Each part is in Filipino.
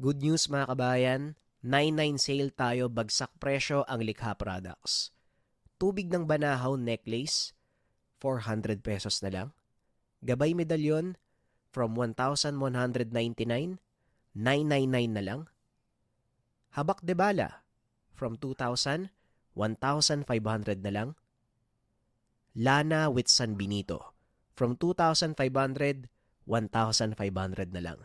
Good news mga kabayan, 9-9 sale tayo, bagsak presyo ang Likha Products. Tubig ng Banahaw necklace, 400 pesos na lang. Gabay medalyon, from 1,199, 999 na lang. Habak de bala, from 2,000, 1,500 na lang. Lana with San Benito, from 2,500, 1,500 na lang.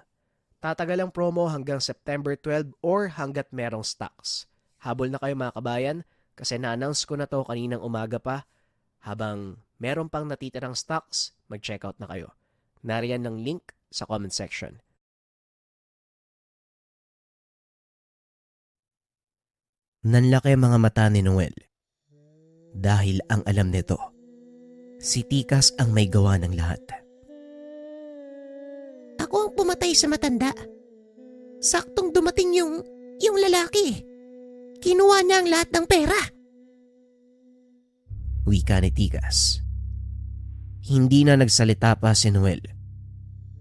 Tatagal ang promo hanggang September 12 or hanggat merong stocks. Habol na kayo mga kabayan kasi na-announce ko na to kaninang umaga pa. Habang meron pang natitirang stocks, mag-check out na kayo. Nariyan ng link sa comment section. Nanlaki mga mata ni Noel dahil ang alam nito, si Tikas ang may gawa ng lahat. Ako ang pumatay sa matanda. Saktong dumating yung lalaki. Kinuha niya ang lahat ng pera. Wika ni Tikas. Hindi na nagsalita pa si Noel.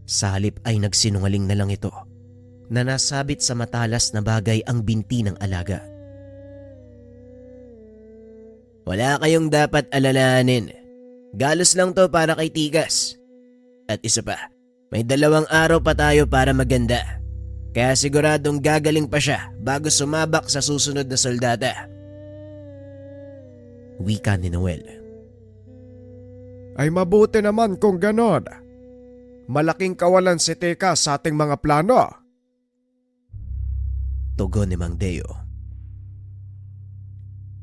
Sa halip ay nagsinungaling na lang ito na nasabit sa matalas na bagay ang binti ng alaga. Wala kayong dapat alalahanin. Galos lang to para kay Tikas. At isa pa, may 2 araw pa tayo para maganda. Kaya siguradong gagaling pa siya bago sumabak sa susunod na soldata. Wika ni Noel. Ay mabuti naman kung ganon. Malaking kawalan si Teka sa ating mga plano. Tugon ni Mang Deo.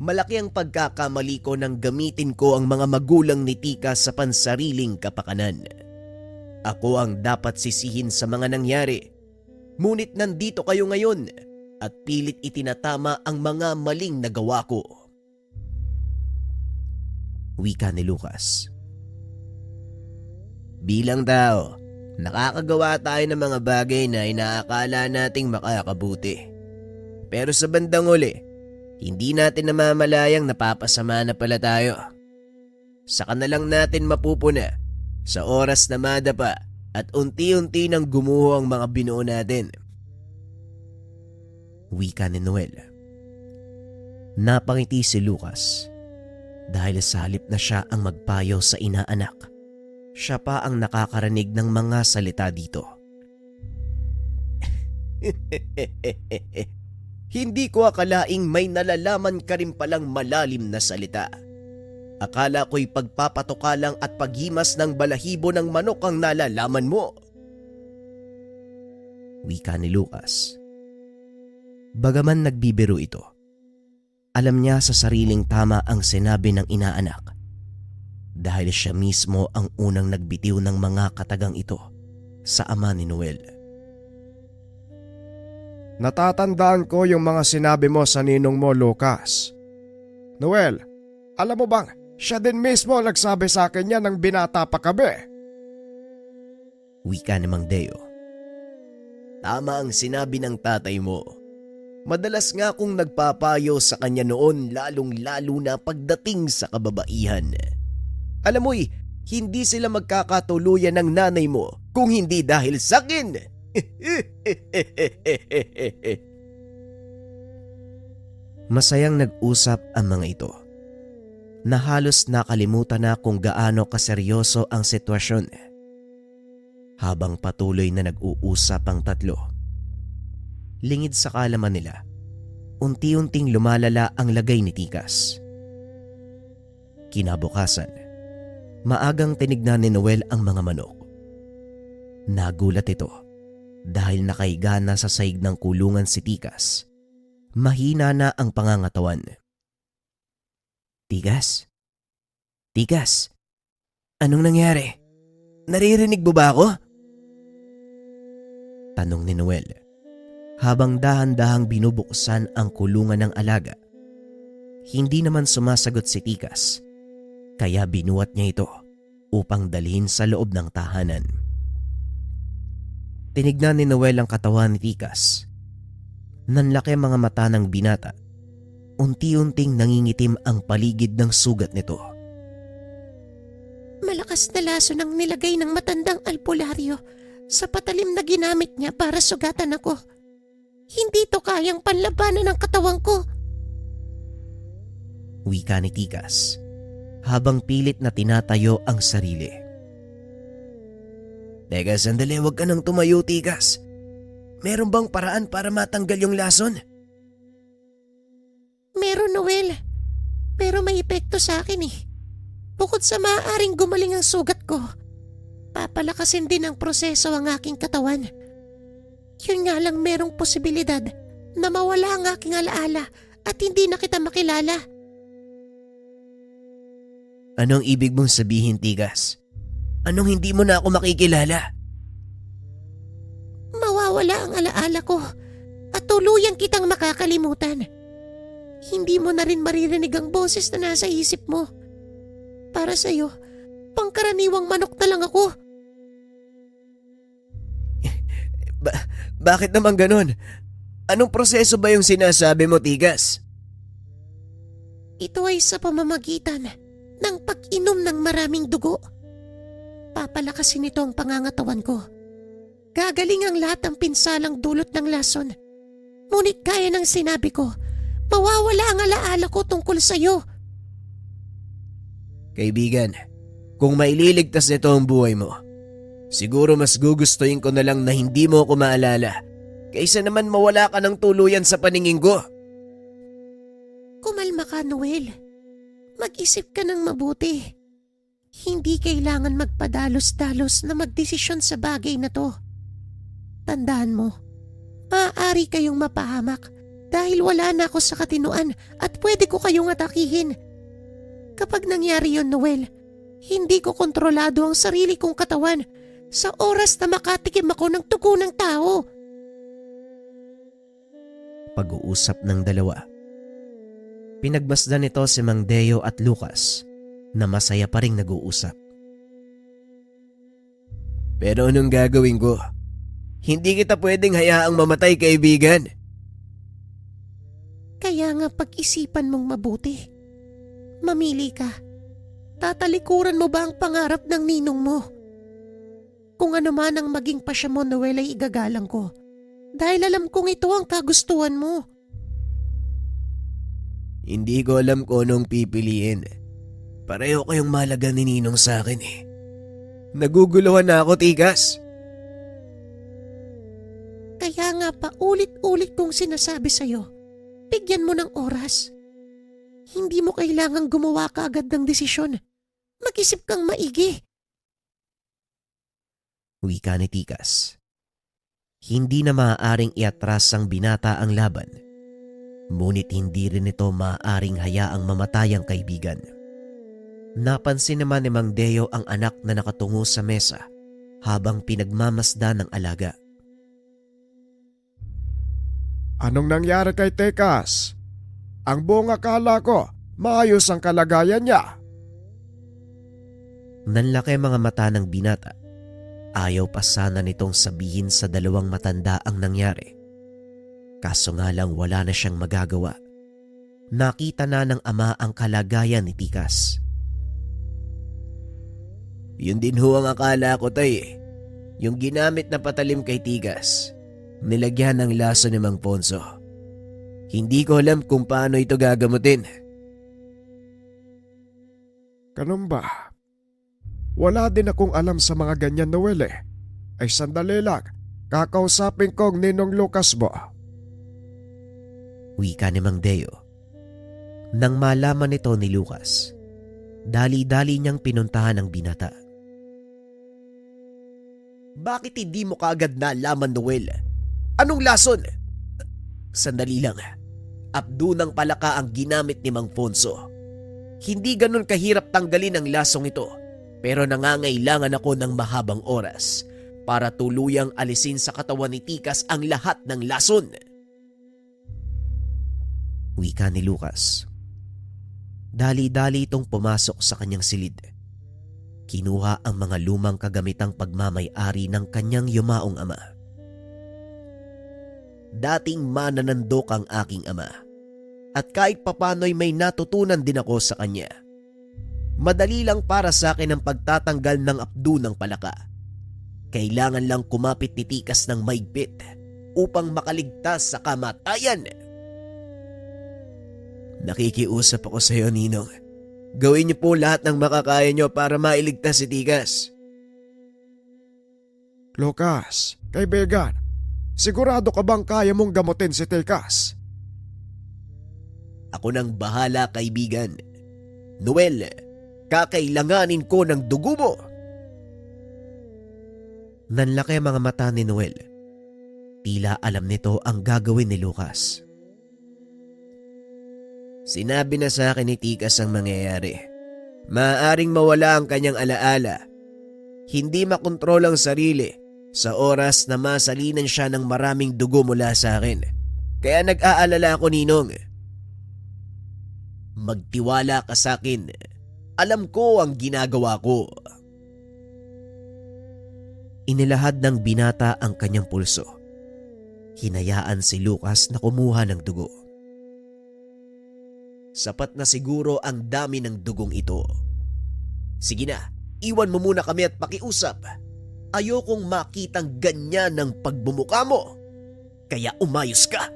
Malaki ang pagkakamali ko nang gamitin ko ang mga magulang ni Tika sa pansariling kapakanan. Ako ang dapat sisihin sa mga nangyari. Ngunit nandito kayo ngayon at pilit itinatama ang mga maling nagawa ko. Wika ni Lucas. Bilang tao, nakakagawa tayo ng mga bagay na inaakala nating makakabuti. Pero sa bandang huli, hindi natin namamalayang napapasama na pala tayo. Saka na lang natin mapupuna sa oras na madapa at unti-unti nang gumuho ang mga binuo natin. Wika ni Noel. Napangiti si Lucas dahil sa halip na siya ang magpayo sa inaanak. Siya pa ang nakakarinig ng mga salita dito. Hindi ko akalaing may nalalaman ka rin palang malalim na salita. Akala ko'y pagpapatoka lang at paghimas ng balahibo ng manok ang nalalaman mo. Wika ni Lucas. Bagaman nagbibiro ito, alam niya sa sariling tama ang sinabi ng inaanak. Dahil siya mismo ang unang nagbitiw ng mga katagang ito sa ama ni Noel. Natatandaan ko yung mga sinabi mo sa ninong mo, Lucas. Noel, alam mo bang siya din mismo nagsabi sa akin yan nang binata pa kami? Wika ni Mang Deo. Tama ang sinabi ng tatay mo. Madalas nga akong nagpapayo sa kanya noon, lalong-lalo na pagdating sa kababaihan. Alam mo'y, hindi sila magkakatuluyan ng nanay mo kung hindi dahil sa akin. Masayang nag-usap ang mga ito na halos nakalimutan na kung gaano kaseryoso ang sitwasyon. Habang patuloy na nag-uusap ang tatlo, lingid sa kalaman nila, unti-unting lumalala ang lagay ni Tikas. Kinabukasan, maagang tinignan ni Noel ang mga manok. Nagulat ito dahil nakahiga na sa sahig ng kulungan si Tikas. Mahina na ang pangangatawan. Tikas? Tikas? Anong nangyari? Naririnig mo ba ako? Tanong ni Noel habang dahan-dahang binubuksan ang kulungan ng alaga. Hindi naman sumasagot si Tikas, kaya binuhat niya ito upang dalhin sa loob ng tahanan. Tinignan ni Noel ang katawan ni Tikas. Nanlaki mga mata ng binata. Unti-unting nangingitim ang paligid ng sugat nito. Malakas na laso ng nilagay ng matandang albularyo sa patalim na ginamit niya para sugatan ako. Hindi to kayang panlabanan ng katawan ko. Wika ni Tikas habang pilit na tinatayo ang sarili. Teka, sandali, huwag ka nang tumayo, Tikas. Meron bang paraan para matanggal yung lason? Meron, Noel. Pero may epekto sa akin eh. Bukod sa maaaring gumaling ang sugat ko, papalakasin din ang proseso ang aking katawan. Yun nga lang merong posibilidad na mawala ang aking alaala at hindi na kita makilala. Anong ibig mong sabihin, Tikas? Anong hindi mo na ako makikilala? Mawawala ang alaala ko at tuluyang kitang makakalimutan. Hindi mo na rin maririnig ang boses na nasa isip mo. Para sa'yo, pangkaraniwang manok na lang ako. Bakit naman ganun? Anong proseso ba yung sinasabi mo, Tigas? Ito ay sa pamamagitan ng pag-inom ng maraming dugo. Papalakasin nito ang pangangatawan ko. Gagaling ang lahat ng pinsalang dulot ng lason. Ngunit gaya ng sinabi ko, mawawala ang alaala ko tungkol sa'yo. Kaibigan, kung maililigtas nito ang buhay mo, siguro mas gugustuhin ko na lang na hindi mo ako maalala kaysa naman mawala ka ng tuluyan sa paningin ko. Kumalma ka, Noel. Mag-isip ka ng mabuti. Hindi kailangan magpadalos-dalos na magdesisyon sa bagay na to. Tandaan mo, maaari kayong mapahamak dahil wala na ako sa katinuan at pwede ko kayong atakihin. Kapag nangyari yun, Noel, hindi ko kontrolado ang sarili kong katawan sa oras na makatikim ako ng tugo ng tao. Pag-uusap ng dalawa. Pinagmasdan nito si Mang Deo at Lucas na masaya pa ring nag-uusap. Pero anong gagawin ko? Hindi kita pwedeng hayaang mamatay, kaibigan. Kaya nga pag-isipan mong mabuti. Mamili ka. Tatalikuran mo ba ang pangarap ng ninong mo? Kung ano man ang maging pasya mo, Noel, ay igagalang ko. Dahil alam kong ito ang kagustuhan mo. Hindi ko alam kung anong pipiliin. Pareho kayong mahalaga ni Ninong sa akin eh. Naguguluhan na ako, Tigas. Kaya nga pa ulit-ulit kong sinasabi sa'yo, bigyan mo ng oras. Hindi mo kailangang gumawa ka agad ng desisyon. Mag-isip kang maigi. Wika ni Tikas. Hindi na maaaring iatras ang binata ang laban. Ngunit hindi rin ito maaaring hayaang mamatay ang kaibigan. Napansin naman ni Mang Deo ang anak na nakatungo sa mesa habang pinagmamasdan ng alaga. Anong nangyari kay Tikas? Ang buong akala ko, maayos ang kalagayan niya. Nanlaki mga mata ng binata. Ayaw pa sana nitong sabihin sa dalawang matanda ang nangyari. Kaso nga lang wala na siyang magagawa. Nakita na ng ama ang kalagayan ni Tikas. Yun din ho ang akala ko, tay eh. Yung ginamit na patalim kay Tikas, nilagyan ng laso ni Mang Ponso. Hindi ko alam kung paano ito gagamutin. Ganun ba? Wala din akong alam sa mga ganyan, Noel eh. Ay sandali lang, kakausapin ko ang Ninong Lucas mo. Wika ni Mang Deo. Nang malaman nito ni Lucas, dali-dali niyang pinuntahan ang binata. Bakit hindi mo kaagad nalaman, Noel? Anong lason? Sandali lang. Abdo ng palaka ang ginamit ni Mang Ponso. Hindi ganun kahirap tanggalin ang lasong ito, pero nangangailangan ako ng mahabang oras para tuluyang alisin sa katawan ni Tikas ang lahat ng lason. Wika ni Lucas. Dali-dali itong pumasok sa kanyang silid. Kinuha ang mga lumang kagamitang pagmamay-ari ng kanyang yumaong ama. Dating mananandok ang aking ama, at kahit papano'y may natutunan din ako sa kanya. Madali lang para sa akin ang pagtatanggal ng abdo ng palaka. Kailangan lang kumapit ni Tikas ng maigpit upang makaligtas sa kamatayan. Nakikiusap ako sa iyo, Ninong. Gawin niyo po lahat ng makakaya niyo para mailigtas si Tikas. Lucas, kaibigan, sigurado ka bang kaya mong gamutin si Tikas? Ako nang bahala, kaibigan. Noel, kakailanganin ko ng dugo mo. Nanlaki ang mga mata ni Noel. Tila alam nito ang gagawin ni Lucas. Sinabi na sa akin ni Tikas ang mangyayari. Maaaring mawala ang kanyang alaala. Hindi makontrol ang sarili sa oras na masalinan siya ng maraming dugo mula sa akin. Kaya nag-aalala ako, Ninong. Magtiwala ka sa akin. Alam ko ang ginagawa ko. Inilahad ng binata ang kanyang pulso. Hinayaan si Lucas na kumuha ng dugo. Sapat na siguro ang dami ng dugong ito. Sige na, iwan mo muna kami at pakiusap. Ayokong makitang ganyan ng pagbumuka mo. Kaya umayos ka.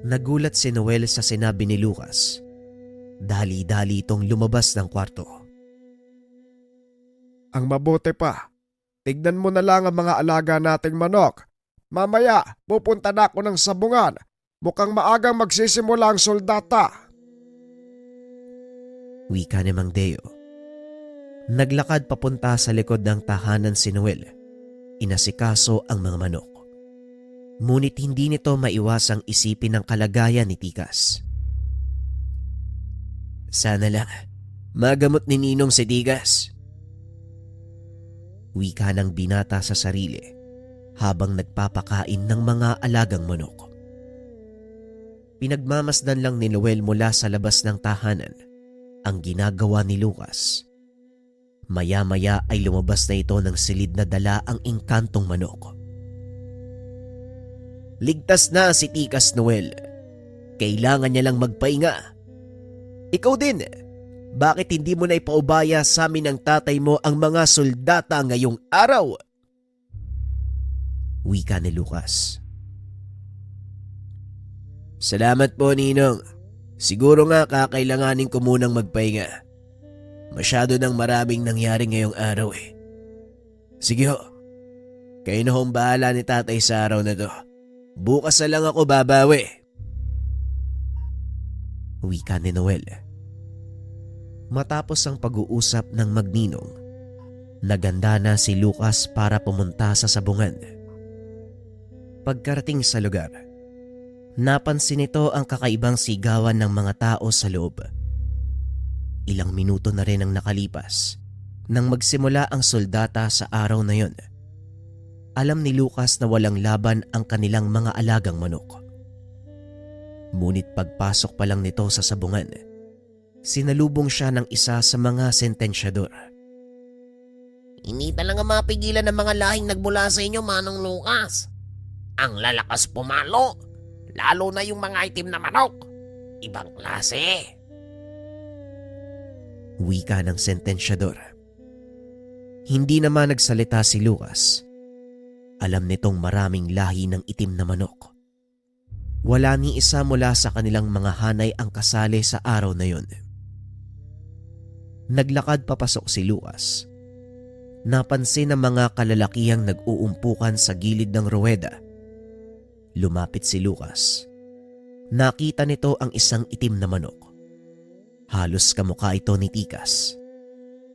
Nagulat si Noel sa sinabi ni Lucas. Dali-dali itong lumabas ng kwarto. Ang mabuti pa, tignan mo na lang ang mga alaga nating manok. Mamaya, pupunta na ako ng sabungan. Mukhang maagang magsisimula ang soldata. Wika ni Mang Deo. Naglakad papunta sa likod ng tahanan si Noel. Inasikaso ang mga manok. Ngunit hindi nito maiwasang isipin ang kalagayan ni Tikas. Sana lang, magamot ni Ninong si Tikas. Wika ng binata sa sarili habang nagpapakain ng mga alagang manok. Pinagmamasdan lang ni Noel mula sa labas ng tahanan ang ginagawa ni Lucas. Maya-maya ay lumabas na ito ng silid na dala ang engkantong manok. Ligtas na si Tikas, Noel. Kailangan niya lang magpahinga. Ikaw din, bakit hindi mo na ipaubaya sa amin ng tatay mo ang mga soldata ngayong araw? Wika ni Lucas. Salamat po, Ninong. Siguro nga kakailanganin ko munang magpahinga. Masyado nang maraming nangyari ngayong araw eh. Sige ho, kayo na hong bahala ni tatay sa araw na to. Bukas na lang ako babawi. Wika ni Noel. Matapos ang pag-uusap ng magninong, naganda na si Lucas para pumunta sa sabungan. Pagkarating sa lugar, napansin nito ang kakaibang sigawan ng mga tao sa loob. Ilang minuto na rin ang nakalipas nang magsimula ang soldata sa araw na yon. Alam ni Lucas na walang laban ang kanilang mga alagang manok. Ngunit pagpasok pa lang nito sa sabungan, sinalubong siya ng isa sa mga sentensyador. Hindi talaga mapigilan ng mga lahing nagmula sa inyo, Manong Lucas. Ang lalakas pumalo, lalo na yung mga itim na manok. Ibang klase. Wika ng sentensyador. Hindi naman nagsalita si Lucas. Alam nitong maraming lahi ng itim na manok. Wala ni isa mula sa kanilang mga hanay ang kasali sa araw na yon. Naglakad papasok si Lucas. Napansin ang mga kalalakihang nag-uumpukan sa gilid ng ruweda. Lumapit si Lucas. Nakita nito ang isang itim na manok. Halos kamukha ito ni Tikas.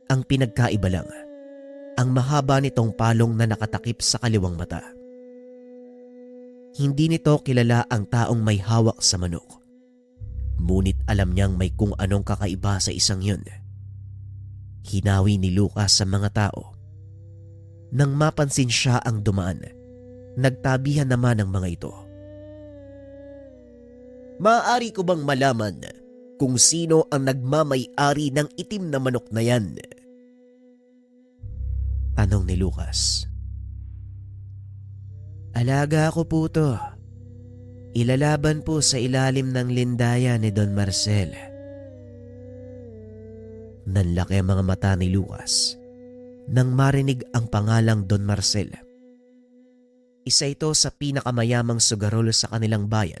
Ang pinagkaiba lang, ang mahaba nitong palong na nakatakip sa kaliwang mata. Hindi nito kilala ang taong may hawak sa manok. Ngunit alam niyang may kung anong kakaiba sa isang yun. Hinawi ni Lucas sa mga tao. Nang mapansin siya ang dumaan, nagtabihan naman ang mga ito. Maaari ko bang malaman kung sino ang nagmamay-ari ng itim na manok na yan? Tanong ni Lucas. Alaga ko po to. Ilalaban po sa ilalim ng lindaya ni Don Marcel. Nanlaki ang mga mata ni Lucas nang marinig ang pangalang Don Marcel. Isa ito sa pinakamayamang sugarol sa kanilang bayan.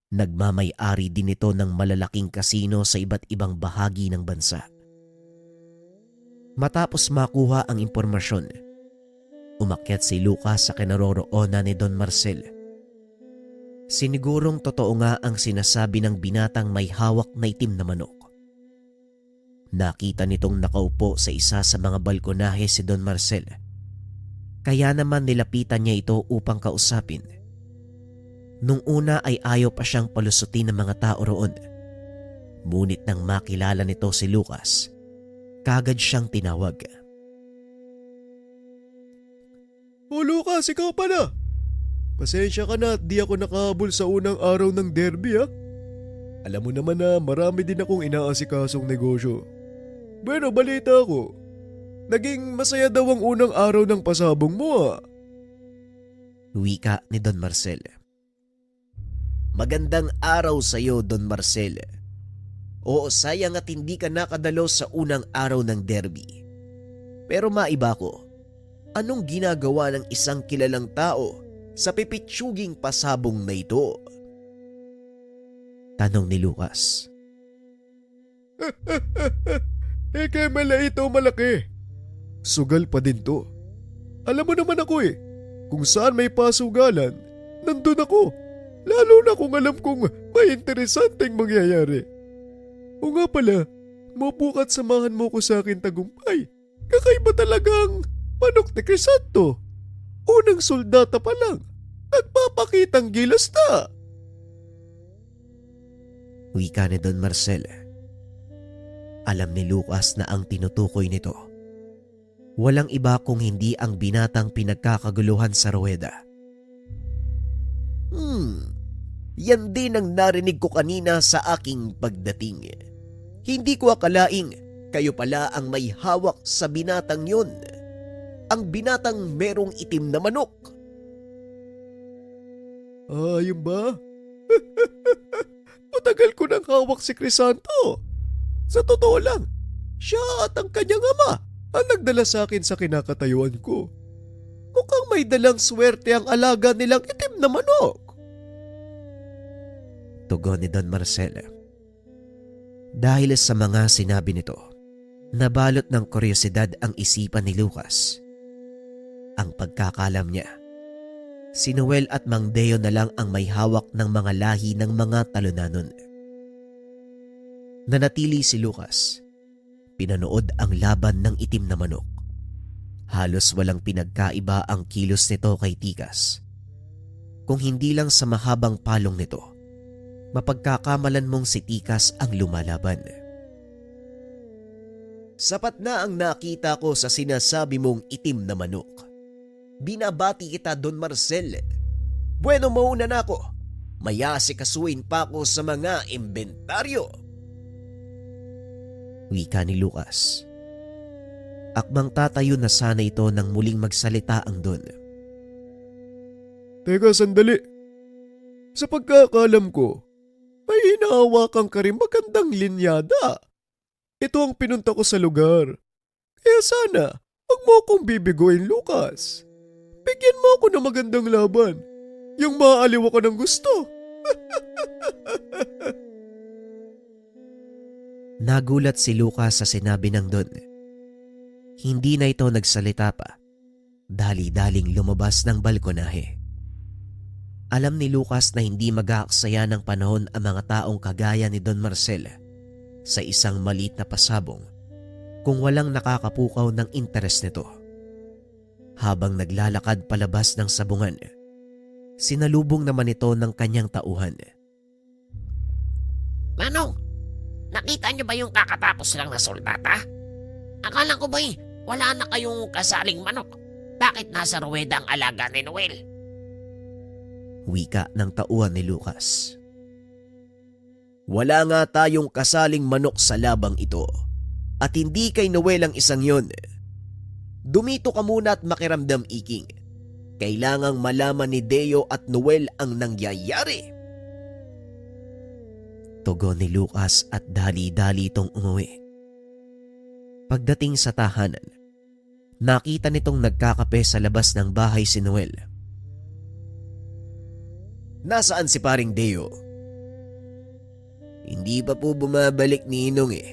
Nagmamay-ari din ito ng malalaking kasino sa iba't ibang bahagi ng bansa. Matapos makuha ang impormasyon, umakyat si Lucas sa kinaroroonan ni Don Marcel. Sinigurong totoo nga ang sinasabi ng binatang may hawak na itim na manok. Nakita nitong nakaupo sa isa sa mga balkonahe si Don Marcel. Kaya naman nilapitan niya ito upang kausapin. Nung una ay ayaw pa siyang palusutin ng mga tao roon. Ngunit nang makilala nito si Lucas, kagad siyang tinawag. O Lucas, ikaw pala. Pasensya ka na at di ako nakahabol sa unang araw ng derby ha. Alam mo naman na marami din akong inaasikasong negosyo. Bueno, balita ko. Naging masaya daw ang unang araw ng pasabong mo ha. Wika ni Don Marcel. Magandang araw sa iyo, Don Marcel. Oo, sayang at hindi ka nakadalo sa unang araw ng derby. Pero maiba ko, anong ginagawa ng isang kilalang tao sa pipitsuging pasabong na ito? Tanong ni Lucas. Kaya malait o malaki. Sugal pa din to. Alam mo naman ako kung saan may pasugalan, nandun ako. Lalo na kung alam kong may interesanteng mangyayari. O nga pala, mabukat samahan mo ko sa akin tagumpay. Kakaiba talagang manok ni Crisanto. Unang soldata pa lang, nagpapakitang gilas na. Wika ni Don Marcel. Alam ni Lucas na ang tinutukoy nito walang iba kung hindi ang binatang pinagkakaguluhan sa ruweda. Yan din ang narinig ko kanina sa aking pagdating. Hindi ko akalaing kayo pala ang may hawak sa binatang yun. Ang binatang merong itim na manok. Yun ba? Matagal ko nang hawak si Crisanto. Sa totoo lang, siya at ang kanyang ama ang nagdala sa akin sa kinakatayuan ko. Mukhang may dalang swerte ang alaga nilang itim na manok. Tugon ni Don Marcel. Dahil sa mga sinabi nito, nabalot ng kuryosidad ang isipan ni Lucas. Ang pagkakalam niya, si Noel at Mang Deo na lang ang may hawak ng mga lahi ng mga talunanon. Nanatili si Lucas. Pinanood ang laban ng itim na manok. Halos walang pinagkaiba ang kilos nito kay Tikas. Kung hindi lang sa mahabang palong nito, mapagkakamalan mong si Tikas ang lumalaban. Sapat na ang nakita ko sa sinasabi mong itim na manok. Binabati kita, Don Marcel. Bueno, mauna na ako. May asikasuin pa ako sa mga imbentaryo. Wika ni Lucas. Akmang tatayo na sana ito nang muling magsalita ang Don. Teka, sandali. Sa pagkakalam ko, may hinahawakan ka rin magandang linyada. Ito ang pinunta ko sa lugar. Kaya sana, wag mo akong bibiguin, Lucas. Bigyan mo ako ng magandang laban. Yung maaaliw ako ng gusto. Nagulat si Lucas sa sinabi ng Don. Hindi na ito nagsalita pa. Dali-daling lumabas ng balkonahe. Alam ni Lucas na hindi mag-aaksaya ng panahon ang mga taong kagaya ni Don Marcel sa isang maliit na pasabong kung walang nakakapukaw ng interes nito. Habang naglalakad palabas ng sabungan, sinalubong naman ito ng kanyang tauhan. Manong, nakita niyo ba yung kakatapos lang na soldata? Akala ko ba'y wala na kayong kasaling manok? Bakit nasa ruweda ang alaga ni Noel? Wika ng tauhan ni Lucas. Wala nga tayong kasaling manok sa labang ito at hindi kay Noel ang isang yon. Dumito ka muna at makiramdam, Iking. Kailangang malaman ni Deo at Noel ang nangyayari. Tugon ni Lucas at dali-dali itong umuwi. Pagdating sa tahanan, nakita nitong nagkakape sa labas ng bahay si Noel. Nasaan si paring Deo? Hindi pa po bumabalik Ninong eh.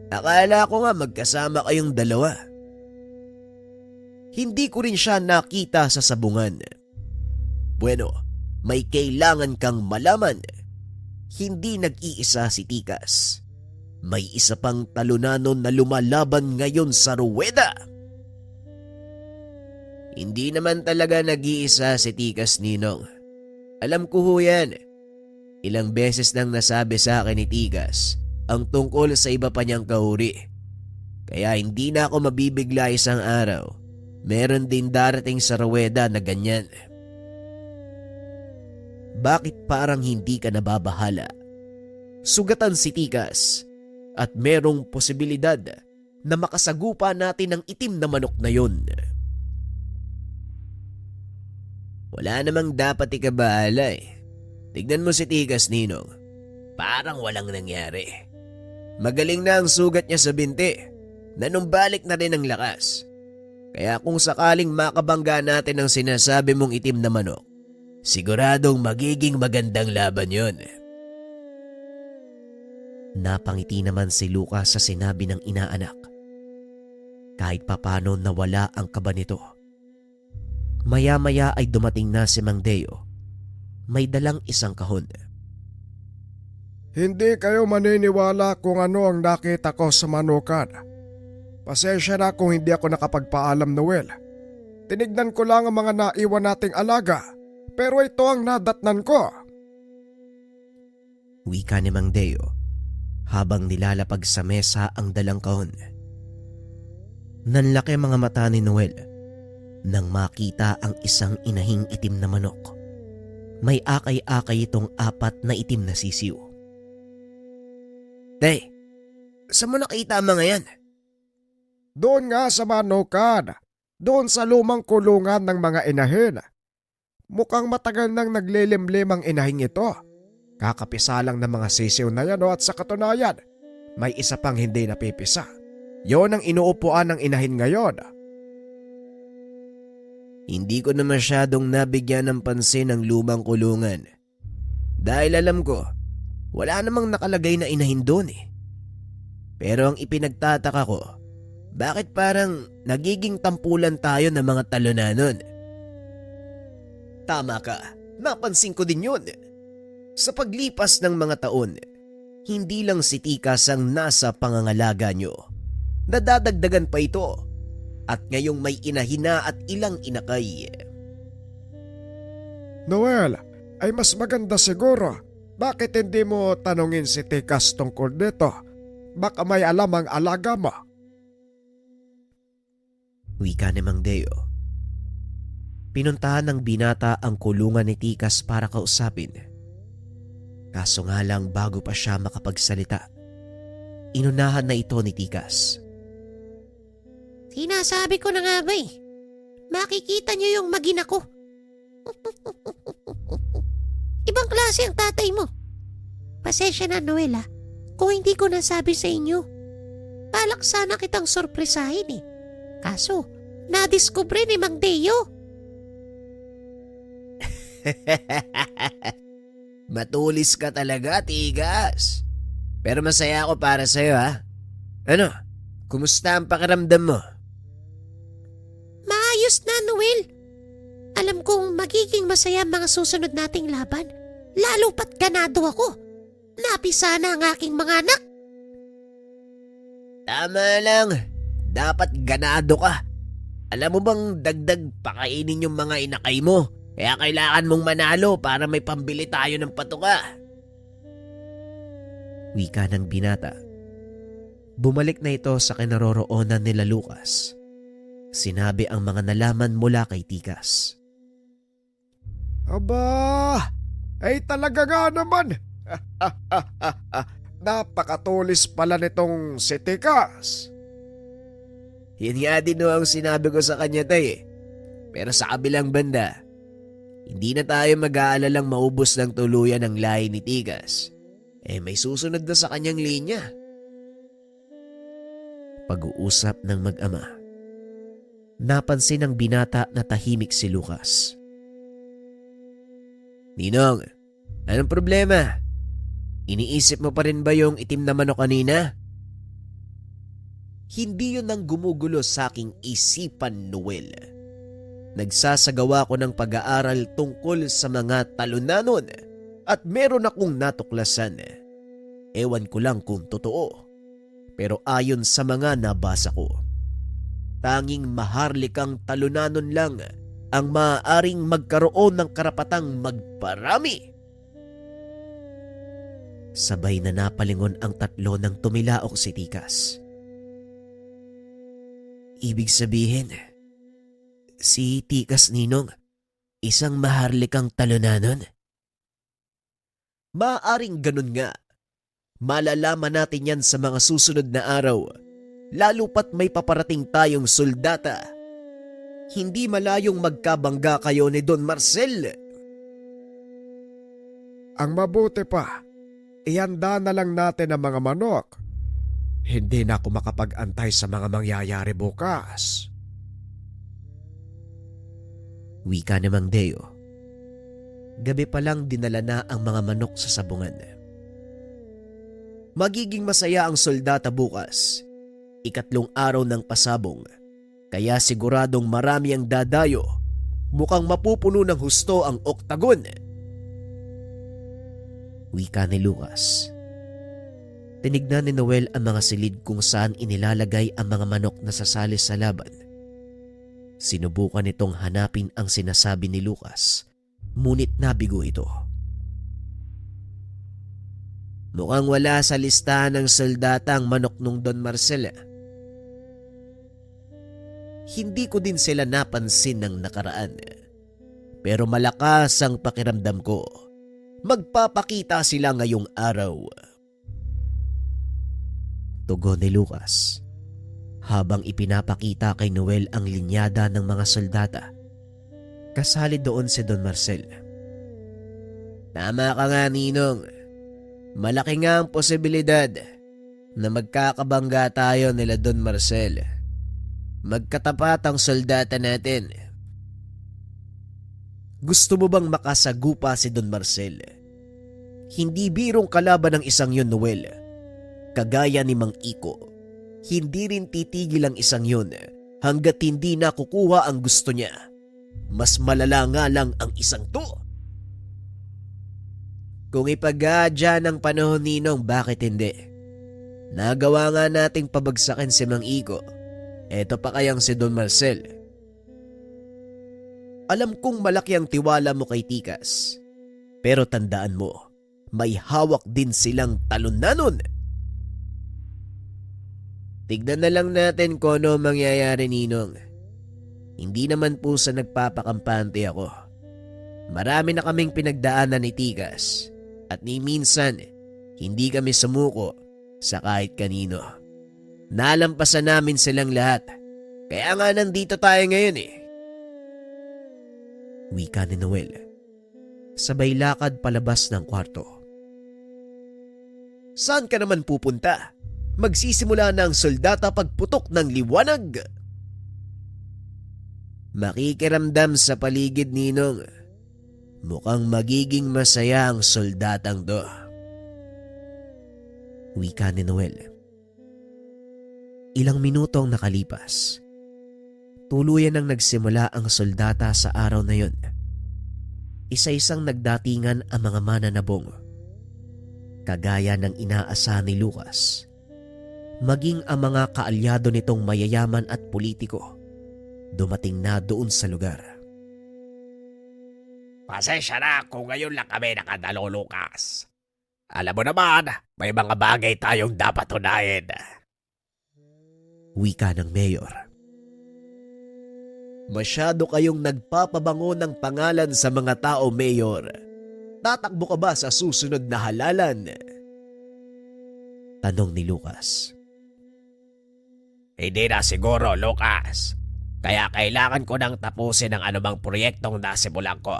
Akala ko nga magkasama kayong dalawa. Hindi ko rin siya nakita sa sabungan. Bueno, may kailangan kang malaman. Hindi nag-iisa si Tikas. May isa pang talunanon na lumalaban ngayon sa ruweda. Hindi naman talaga nag-iisa si Tikas, Ninong. Alam ko ho yan. Ilang beses nang nasabi sa akin ni Tikas ang tungkol sa iba pa niyang kahuri. Kaya hindi na ako mabibigla isang araw. Meron din darating sa ruweda na ganyan. Bakit parang hindi ka nababahala? Sugatan si Tikas at merong posibilidad na makasagupa natin ang itim na manok na yon. Wala namang dapat ikabahala eh. Tignan mo si Tikas, Ninong. Parang walang nangyari. Magaling na ang sugat niya sa binti. Nanumbalik na rin ang lakas. Kaya kung sakaling makabangga natin ang sinasabi mong itim na manok, siguradong magiging magandang laban yon. Napangiti naman si Lucas sa sinabi ng inaanak. Kahit papano nawala ang kaba nito. Maya-maya ay dumating na si Mang Deo. May dalang isang kahon. Hindi kayo maniniwala kung ano ang nakita ko sa manukan. Pasensya na kung hindi ako nakapagpaalam, Noel. Tinignan ko lang ang mga naiwan nating alaga, pero ito ang nadatnan ko. Wika ni Mang Deo habang nilalapag sa mesa ang dalang kahon. Nanlaki ang mga mata ni Noel nang makita ang isang inahing itim na manok. May akay-akay itong 4 na itim na sisiw. Tay, saan mo nakita ang mga yan? Doon nga sa manukan, doon sa lumang kulungan ng mga inahin. Mukhang matagal nang naglilimlim ang inahing ito. Kakapisa lang ng mga sisiw na yan at sa katunayan, may isa pang hindi napipisa. Yon ang inuupuan ng inahin ngayon. Hindi ko na masyadong nabigyan ng pansin ang lumang kulungan. Dahil alam ko, wala namang nakalagay na inahin doon eh. Pero ang ipinagtataka ko, bakit parang nagiging tampulan tayo ng mga talunanon? Tama ka, napansin ko din yun. Sa paglipas ng mga taon, hindi lang si Tikas ang nasa pangangalaga nyo. Nadadagdagan pa ito. At ngayong may inahina at ilang inakay. Noel, ay mas maganda siguro. Bakit hindi mo tanungin si Tikas tungkol dito? Baka may alam ang alaga mo. Wika ni Mang Deo. Pinuntahan ng binata ang kulungan ni Tikas para kausapin. Kaso nga lang bago pa siya makapagsalita, inunahan na ito ni Tikas. Sinasabi ko na nga ba eh. Makikita niyo yung magina ko. Ibang klase ang tatay mo. Pasensya na, Noel, kung hindi ko nasabi sa inyo. Balak sana kitang sorpresahin eh. Kaso, nadiskubre ni Mang Deo. Matulis ka talaga, Tigas. Pero masaya ako para sa'yo, ha? Ano? Kumusta ang pakiramdam mo? Maayos na, Noel. Alam kong magiging masaya ang mga susunod nating laban. Lalo pat ganado ako. Napisa na ang aking mga anak. Tama lang. Dapat ganado ka. Alam mo bang dagdag pakainin yung mga inakay mo? Kaya kailangan mong manalo para may pambili tayo ng patuka. Wika ng binata. Bumalik na ito sa kinaroroonan nila Lucas. Sinabi ang mga nalaman mula kay Tikas. Aba, ay talaga nga naman. Napakatulis pala nitong si Tikas. Yan nga din ang sinabi ko sa kanya, tay. Pero sa kabilang banda, hindi na tayo mag-aalalang maubos ng tuluyan ang lahi ni Tikas. May susunod na sa kanyang linya. Pag-uusap ng mag-ama. Napansin ng binata na tahimik si Lucas. Ninong, anong problema? Iniisip mo pa rin ba yung itim na manok kanina? Hindi yun ang gumugulo sa aking isipan, Noel. Nagsasagawa ko ng pag-aaral tungkol sa mga talunanon at meron akong natuklasan. Ewan ko lang kung totoo, pero ayon sa mga nabasa ko, tanging maharlikang talunanon lang ang maaaring magkaroon ng karapatang magparami. Sabay na napalingon ang tatlo nang tumilaok si Tikas. Ibig sabihin, si Tikas, Ninong, isang maharlikang talunanon? Maaring ganun nga. Malalaman natin yan sa mga susunod na araw, lalo pat may paparating tayong soldata. Hindi malayong magkabangga kayo ni Don Marcel. Ang mabuti pa, ihanda na lang natin ang mga manok. Hindi na ako makapag-antay sa mga mangyayari bukas. Wika ni Mang Deo. Gabi pa lang dinala na ang mga manok sa sabungan. Magiging masaya ang soldata bukas. 3 araw ng pasabong. Kaya siguradong marami ang dadayo. Mukhang mapupuno ng husto ang oktagon. Wika ni Lucas. Tinignan ni Noel ang mga silid kung saan inilalagay ang mga manok na sasali sa laban. Sinubukan nitong hanapin ang sinasabi ni Lucas, ngunit nabigo ito. Mukhang wala sa listahan ng soldata ang manok nung Don Marcel. Hindi ko din sila napansin ng nakaraan. Pero malakas ang pakiramdam ko. Magpapakita sila ngayong araw. Tugon ni Lucas habang ipinapakita kay Noel ang linyada ng mga soldata. Kasali doon si Don Marcel. Tama ka nga, Ninong. Malaki nga ang posibilidad na magkakabangga tayo nila Don Marcel. Magkatapat ang soldata natin. Gusto mo bang makasagupa si Don Marcel? Hindi birong kalaban ng isang yun, Noel. Kagaya ni Mang Iko, hindi rin titigil ang isang yun hanggat hindi nakukuha ang gusto niya. Mas malala nga lang ang isang to. Kung ipagadya ng panahon, Ninong, bakit hindi? Nagawa nga nating pabagsakin si Mang Iko. Eto pa kayang si Don Marcel. Alam kong malaki ang tiwala mo kay Tikas. Pero tandaan mo, may hawak din silang talunanon. Tignan na lang natin kung ano mangyayari, Ninong. Hindi naman po sa nagpapakampante ako. Marami na kaming pinagdaanan ni Tikas at ni minsan hindi kami sumuko sa kahit kanino. Nalampasan namin silang lahat. Kaya nga nandito tayo ngayon eh. Wika ni Noel. Sabay lakad palabas ng kwarto. Saan ka naman pupunta? Magsisimula na ang soldata pagputok ng liwanag. Makikiramdam sa paligid, Ninong. Mukhang magiging masaya ang soldatang do. Wika ni Noel. Ilang minutong nakalipas. Tuluyan nang nagsimula ang soldata sa araw na yon. Isa-isang nagdatingan ang mga mananabong. Kagaya ng inaasahan ni Lucas. Maging ang mga kaalyado nitong mayayaman at politiko, dumating na doon sa lugar. Pasensya na kung ngayon lang kami nakadalo, Lucas. Alam mo naman, may mga bagay tayong dapat unahin. Wika ng mayor. Masyado kayong nagpapabango ng pangalan sa mga tao, Mayor. Tatakbo ka ba sa susunod na halalan? Tanong ni Lucas. Hindi na siguro, Lucas. Kaya kailangan ko nang tapusin ang anumang proyektong nasimulan ko.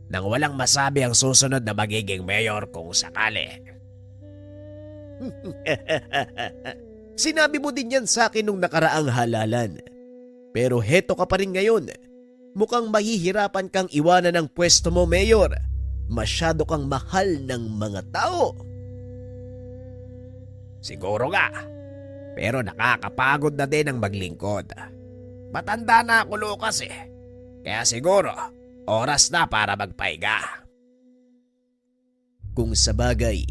Nang walang masabi ang susunod na magiging mayor kung sakali. Sinabi mo din yan sa akin nung nakaraang halalan. Pero heto ka pa rin ngayon. Mukhang mahihirapan kang iwanan ang pwesto mo, Mayor. masyado kang mahal ng mga tao. Siguro nga. Pero nakakapagod na din ang maglingkod. Matanda na ako, Lucas eh. Kaya siguro, oras na para magpahinga. Kung sa bagay,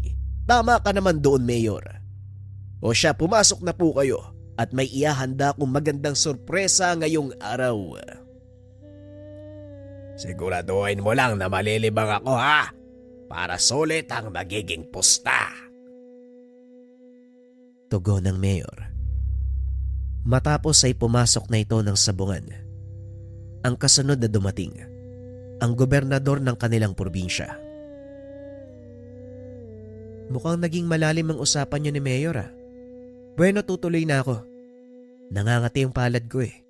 tama ka naman doon, Mayor. O siya, pumasok na po kayo at may iahanda kong magandang sorpresa ngayong araw. Siguraduhin mo lang na malilibang ako ha. Para sulit ang magiging pusta. Tugon ng Mayor. Matapos ay pumasok na ito ng sabungan. Ang kasunod na dumating, ang gobernador ng kanilang probinsya. Mukhang naging malalim ang usapan niyo ni Mayor ah. Bueno, tutuloy na ako. Nangangati yung palad ko eh.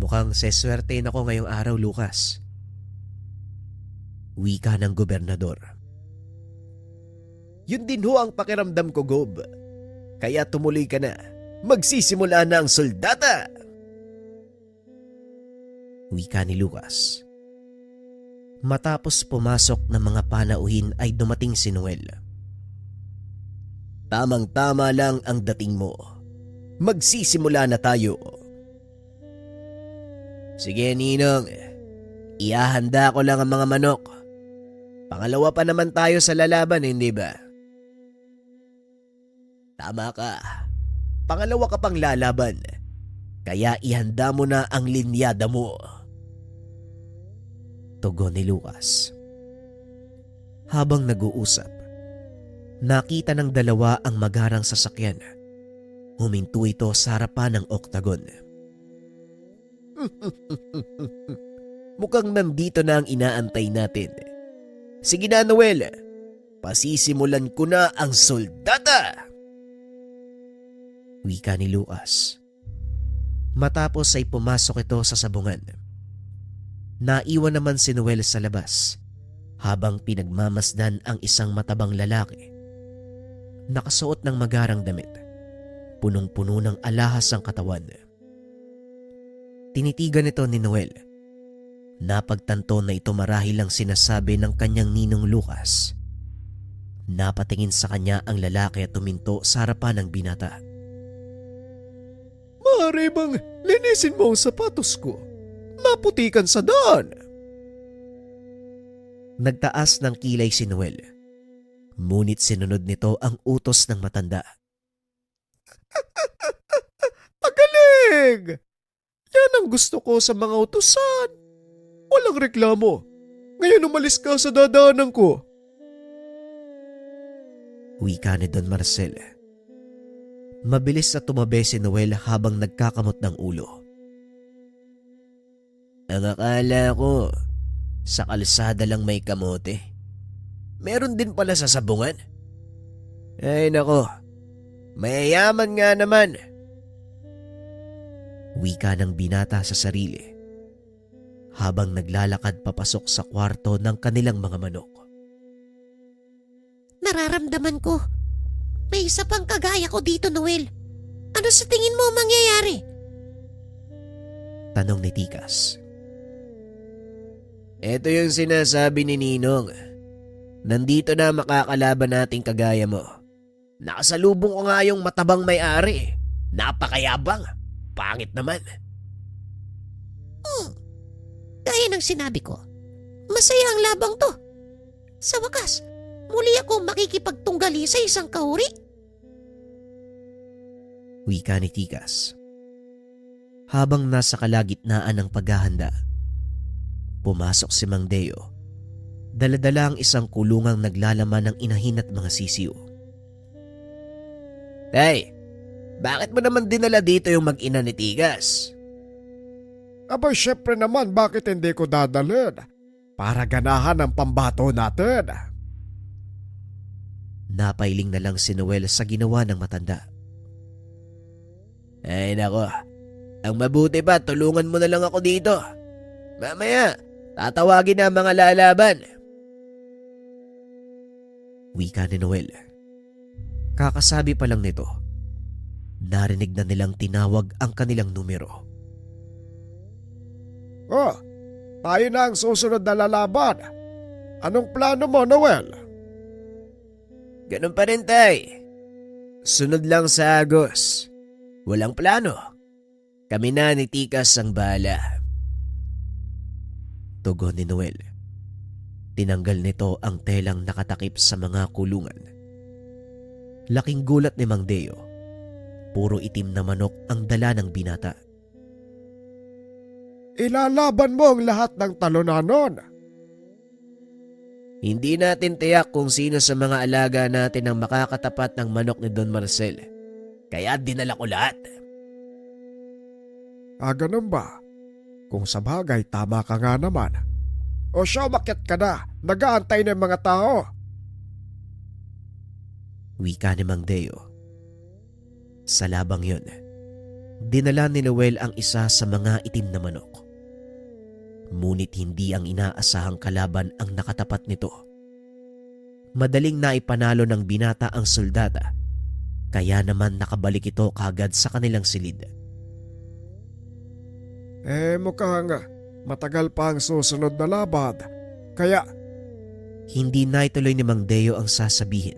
Mukhang seswertein ako ngayong araw, Lucas. Wika ng gobernador. Yun din ho ang pakiramdam ko, Gob. Kaya tumuloy ka na. Magsisimula na ang soldata! Wika ni Lucas. Matapos pumasok ng mga panauhin ay dumating si Noel. Tamang-tama lang ang dating mo. Magsisimula na tayo. Sige, Ninong. Iahanda ko lang ang mga manok. Pangalawa pa naman tayo sa lalaban, hindi ba? Tama ka. Pangalawa ka pang lalaban. Kaya ihanda mo na ang linyada mo. Tugon ni Lucas. Habang nag-uusap, nakita ng dalawa ang magarang sasakyan. Huminto ito sa harapan ng oktagon. Mukhang nandito na ang inaantay natin. Sige na, Noel. Pasisimulan ko na ang soldata! Wika ni Lucas. Matapos ay pumasok ito sa sabungan. Naiwan naman si Noel sa labas habang pinagmamasdan ang isang matabang lalaki. Nakasuot ng magarang damit. Punong-puno ng alahas ang katawan. Tinitigan ito ni Noel. Napagtanto na ito marahil ang sinasabi ng kanyang ninong Lucas. Napatingin sa kanya ang lalaki at tuminto sa harapan ng binata. Maaari bang linisin mo ang sapatos ko? Naputikan sa daan. Nagtaas ng kilay si Noel. Ngunit sinunod nito ang utos ng matanda. Magaling! Yan ang gusto ko sa mga utusan. Walang reklamo. Ngayon umalis ka sa dadaanan ko. Wika ni Don Marcel. Mabilis na tumabi si Noel habang nagkakamot ng ulo. Ang akala ko, sa kalsada lang may kamote. Meron din pala sa sabungan. Ay nako, mayayaman nga naman. Wika ng binata sa sarili habang naglalakad papasok sa kwarto ng kanilang mga manok. Nararamdaman ko. May isa pang kagaya ko dito, Noel. Ano sa tingin mo mangyayari? Tanong ni Tikas. Ito yung sinasabi ni Ninong. Nandito na makakalaban nating kagaya mo. Nakasalubong ko nga yung matabang may-ari. Napakayabang. Pangit naman. Gaya ng sinabi ko, masaya ang labang to. Sa wakas, muli ako makikipagtunggali sa isang kahuri. Wika ni Tikas. Habang nasa kalagitnaan ng paghahanda, pumasok si Mang Deo. Daladala ang isang kulungang naglalaman ng inahin at mga sisiw. Tay, bakit mo naman dinala dito yung mag-ina ni Tigas? Aba, syempre naman, bakit hindi ko dadalhin? Para ganahan ang pambato natin. Napailing na lang si Noel sa ginawa ng matanda. Ay nako, ang mabuti pa tulungan mo na lang ako dito. Mamaya, tatawagin na ang mga lalaban. Wika ni Noel. Kakasabi pa lang nito, narinig na nilang tinawag ang kanilang numero. Oh, tayo na ang susunod na lalaban. Anong plano mo, Noel? Ganun pa rin, tay. Sunod lang sa agos. Walang plano. Kami na ni Tikas ang bala. Tugon ni Noel. Tinanggal nito ang telang nakatakip sa mga kulungan. Laking gulat ni Mang Deo. Puro itim na manok ang dala ng binata. Ilalaban mo ang lahat ng talunanon. Hindi natin tiyak kung sino sa mga alaga natin ang makakatapat ng manok ni Don Marcel. Kaya dinala ko lahat. Ganun ba? Kung sa bagay, tama ka nga naman. O siya, umakyat ka na. Nag-aantay ng mga tao. Wika ni Mang Deo. Sa labang yun, dinala ni Noel ang isa sa mga itim na manok. Ngunit hindi ang inaasahang kalaban ang nakatapat nito. Madaling naipanalo ng binata ang soldata, kaya naman nakabalik ito kagad sa kanilang silid. Mukhang matagal pa ang susunod na laban. Kaya Hindi na ituloy ni Mang Deo ang sasabihin.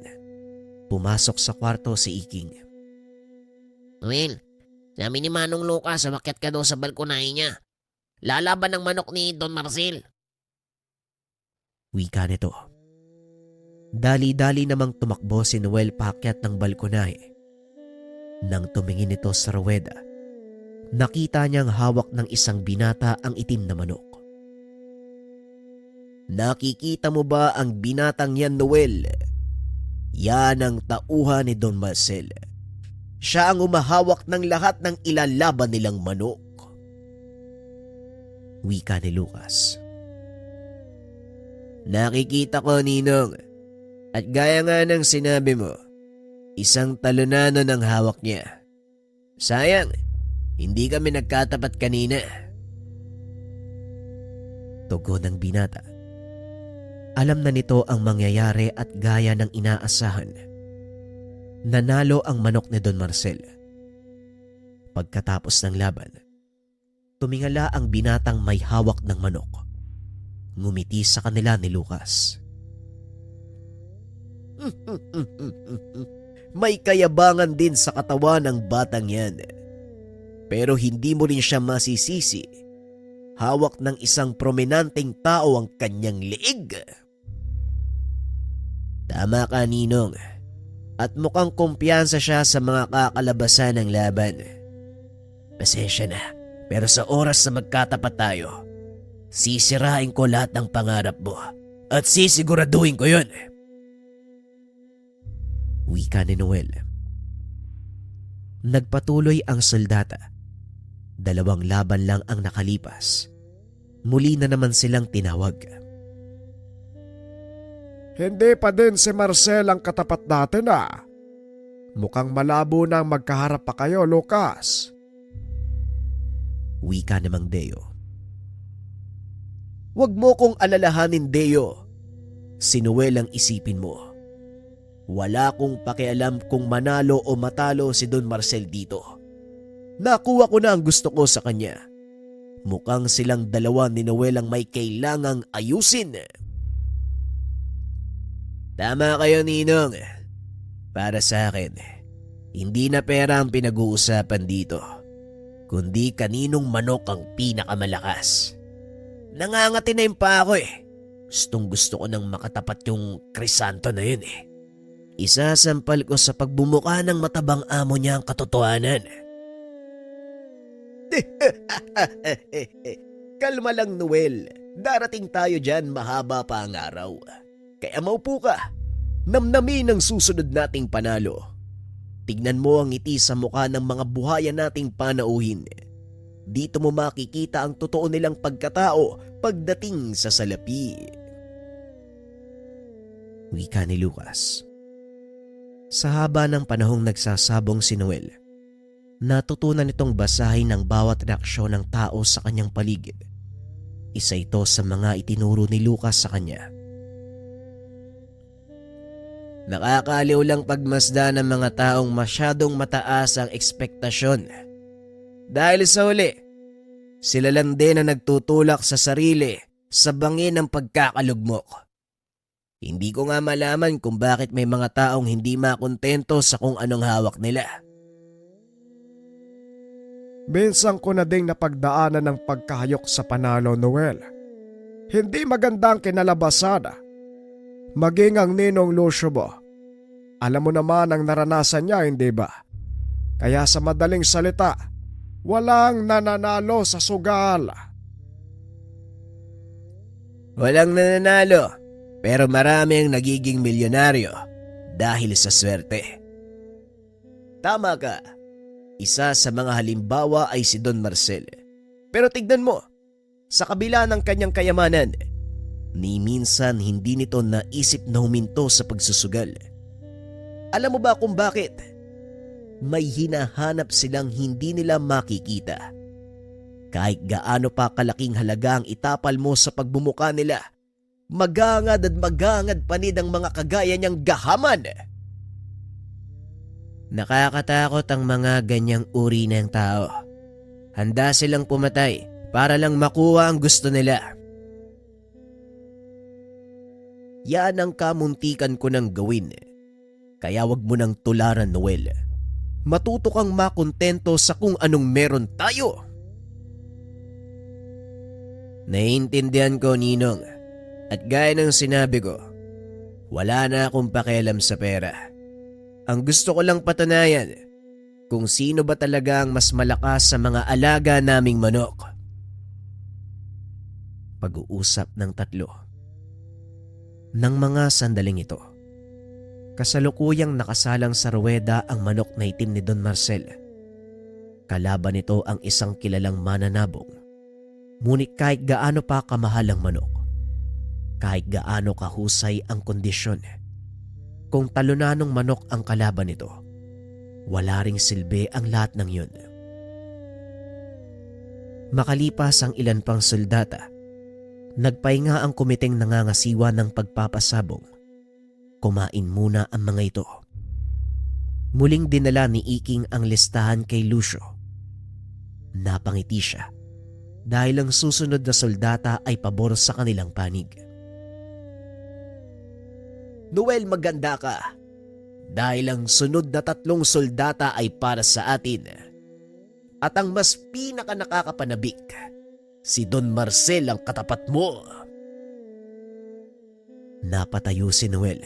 Pumasok sa kwarto si Iking. Noel, sabi ni Manong Lucas, umakyat ka daw sa balkonahe niya. Lalaban ng manok ni Don Marcel. Wika nito. Dali-dali namang tumakbo si Noel paakyat ng balkonahe. Nang tumingin ito sa ruweda, nakita niyang hawak ng isang binata ang itim na manok. Nakikita mo ba ang binatang yan, Noel? Yan ang tauhan ni Don Marcel. Siya ang umahawak ng lahat ng ilalaban nilang manok. Wika ni Lucas. Nakikita ko, Ninong. At gaya nga ng sinabi mo, isang talonano ng hawak niya. Sayang, hindi kami nagkatapat kanina. Tugon ng binata. Alam na nito ang mangyayari at gaya ng inaasahan. Nanalo ang manok ni Don Marcel. Pagkatapos ng laban, tumingala ang binatang may hawak ng manok. Ngumiti sa kanila ni Lucas. May kayabangan din sa katawan ng batang yan. Pero hindi mo rin siya masisisi. Hawak ng isang prominenteng tao ang kanyang liig. Tama ka, Ninong. At mukhang kumpiyansa siya sa mga kakalabasan ng laban. Pasensya na, pero sa oras na magkatapat tayo, sisirain ko lahat ng pangarap mo at sisiguraduhin ko yun. Wika ni Noel. Nagpatuloy ang soldata. 2 laban lang ang nakalipas. Muli na naman silang tinawag. hindi pa din si Marcel ang katapat natin Mukhang malabo nang magkaharap pa kayo, Lucas. Wika ni Mang Deo. Huwag mo kong alalahanin, Deo. Si Noel ang isipin mo. Wala kong pakialam kung manalo o matalo si Don Marcel dito. Nakuha ko na ang gusto ko sa kanya. Mukhang silang dalawa ni Noel ang may kailangang ayusin. Tama kayo, Ninong. Para sa akin, hindi na pera ang pinag-uusapan dito, kundi kaninong manok ang pinakamalakas. Nangangati na yung pa ako Gustong gusto ko nang makatapat yung Crisanto na yun Isasampal ko sa pagbumuka ng matabang amo niya ang katotohanan. Kalma lang, Noel. Darating tayo dyan, mahaba pa ang araw. Kaya maupo ka. Namnamin ang susunod nating panalo. Tignan mo ang ngiti sa mukha ng mga buhaya nating panauhin. Dito mo makikita ang totoo nilang pagkatao pagdating sa salapi. Wika ni Lucas. Sa haba ng panahong nagsasabong si Noel, natutunan itong basahin ang bawat reaksyon ng tao sa kanyang paligid. Isa ito sa mga itinuro ni Lucas sa kanya. Nakakaliw lang pagmasda ng mga taong masyadong mataas ang ekspektasyon. Dahil sa huli, sila lang din na nagtutulak sa sarili sa bangin ng pagkakalugmok. Hindi ko nga malaman kung bakit may mga taong hindi makontento sa kung anong hawak nila. Minsan ko na ding napagdaanan ng pagkahayok sa panalo, Noel. Hindi magandang kinalabasan. Maging ang ninong Lucio mo. Alam mo naman ang naranasan niya, hindi ba? Kaya sa madaling salita, walang nananalo sa sugal. Walang nananalo, pero marami ang nagiging milyonaryo dahil sa swerte. Tama ka. Isa sa mga halimbawa ay si Don Marcel. Pero tignan mo, sa kabila ng kanyang kayamanan, ni minsan hindi nito naisip na huminto sa pagsusugal. Alam mo ba kung bakit? May hinahanap silang hindi nila makikita. Kahit gaano pa kalaking halaga ang itapal mo sa pagbumuka nila, magangad at magangad panid ang mga kagaya niyang gahaman. Nakakatakot ang mga ganyang uri ng tao. Handa silang pumatay para lang makuha ang gusto nila. Yan ang kamuntikan ko nang gawin. Kaya wag mo nang tularan, Noel. Matuto kang makontento sa kung anong meron tayo. Naiintindihan ko, Ninong. At gaya ng sinabi ko, wala na akong pakialam sa pera. Ang gusto ko lang patunayan kung sino ba talaga ang mas malakas sa mga alaga naming manok. Pag-uusap ng tatlo. Nang mga sandaling ito, kasalukuyang nakasalang sa ruweda ang manok na itim ni Don Marcel. Kalaban nito ang isang kilalang mananabong. Ngunit kahit gaano pa kamahal ang manok, kahit gaano kahusay ang kondisyon, kung talunanong manok ang kalaban nito, wala ring silbi ang lahat ng yun. Makalipas ang ilan pang soldata, nagpahinga ang kumiting nangangasiwa ng pagpapasabong. Kumain muna ang mga ito. Muling dinala ni Iking ang listahan kay Lucio. Napangiti siya dahil ang susunod na soldata ay pabor sa kanilang panig. Noel, maganda ka. Dahil ang sunod na 3 soldata ay para sa atin. At ang mas pinaka nakakapanabik, si Don Marcel ang katapat mo. Napatayo si Noel.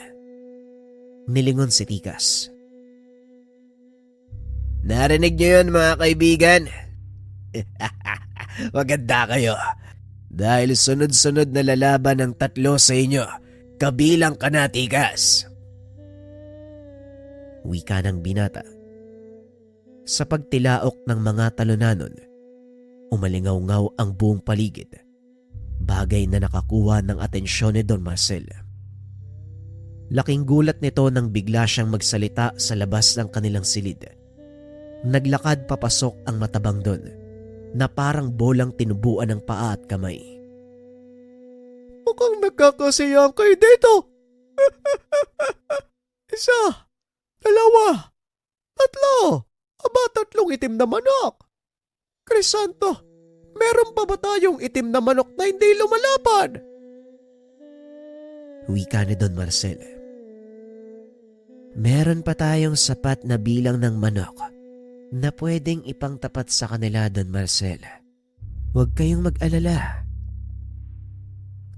Nilingon si Tikas. Narinig niyo yun, mga kaibigan? Maganda kayo. Dahil sunod-sunod na lalaban ng 3 sa inyo, kabilang ka na, Tikas. Wika ng binata. Sa pagtilaok ng mga talunanon, umalingaw-ngaw ang buong paligid, bagay na nakakuha ng atensyon ni Don Marcel. Laking gulat nito nang bigla siyang magsalita sa labas ng kanilang silid. Naglakad papasok ang matabang Don na parang bolang tinubuan ng paa at kamay. Mukhang nagkakasiyang kayo dito. 1, 2, 3. Aba, 3 itim na manok. Crisanto, meron pa ba tayong itim na manok na hindi lumalaban? Wika ni Don Marcel. Meron pa tayong sapat na bilang ng manok na pwedeng ipangtapat sa kanila, Don Marcel. Huwag kayong mag-alala.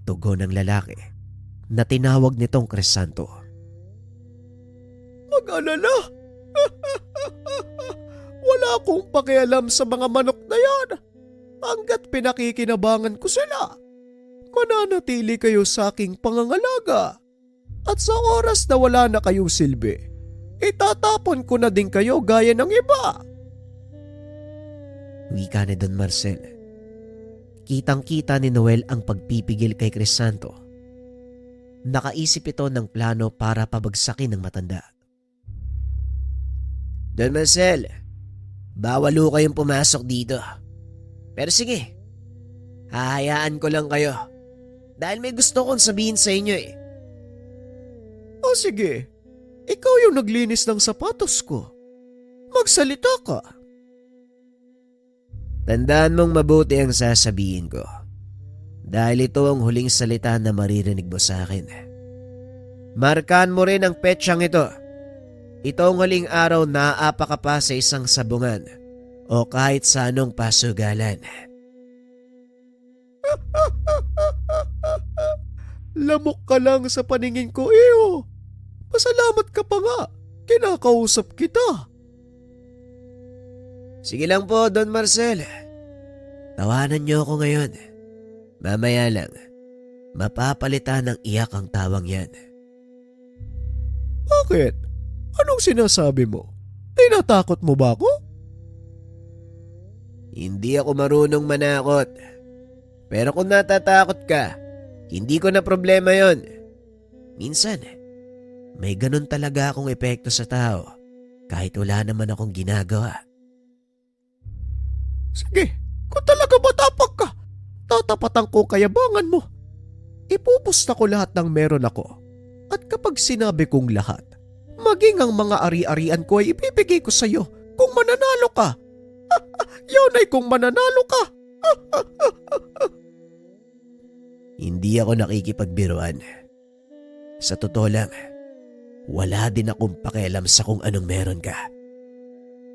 Tugon ng lalaki na tinawag nitong Crisanto. Mag-alala? Wala akong pakialam sa mga manok na yan. Hanggat pinakikinabangan ko sila, mananatili kayo sa aking pangangalaga. At sa oras na wala na kayong silbi, itatapon ko na din kayo gaya ng iba. Wika ni Don Marcel. Kitang-kita ni Noel ang pagpipigil kay Crisanto. Nakaisip ito ng plano para pabagsakin ng matanda. Don Marcel, bawal ho kayong pumasok dito. Pero sige, hahayaan ko lang kayo. Dahil may gusto kong sabihin sa inyo eh. O sige, ikaw yung naglinis ng sapatos ko. Magsalita ka. Tandaan mong mabuti ang sasabihin ko. Dahil ito ang huling salita na maririnig mo sa akin. Markahan mo rin ang petsang ito. Itong huling araw na aapa ka pa sa isang sabungan o kahit sa anong pasugalan. Lamok ka lang sa paningin ko, iyo. Pasalamat ka pa nga. Kinakausap kita. Sige lang po, Don Marcel. Tawanan niyo ako ngayon. Mamaya lang, mapapalitan ng iyak ang tawang yan. Bakit? Anong sinasabi mo? Tinatakot mo ba ako? Hindi ako marunong manakot. Pero kung natatakot ka, hindi ko na problema yon. Minsan, may ganun talaga akong epekto sa tao kahit wala naman akong ginagawa. Sige, kung talaga matapang ka, tatapatan ko kayabangan mo. Ipupusta ko lahat ng meron ako. At kapag sinabi kong lahat, maging ang mga ari-arian ko ay ibibigay ko sa iyo kung mananalo ka. Yun ay kung mananalo ka. Hindi ako nakikipagbiruan. Sa totoo lang, wala din akong pakialam sa kung anong meron ka.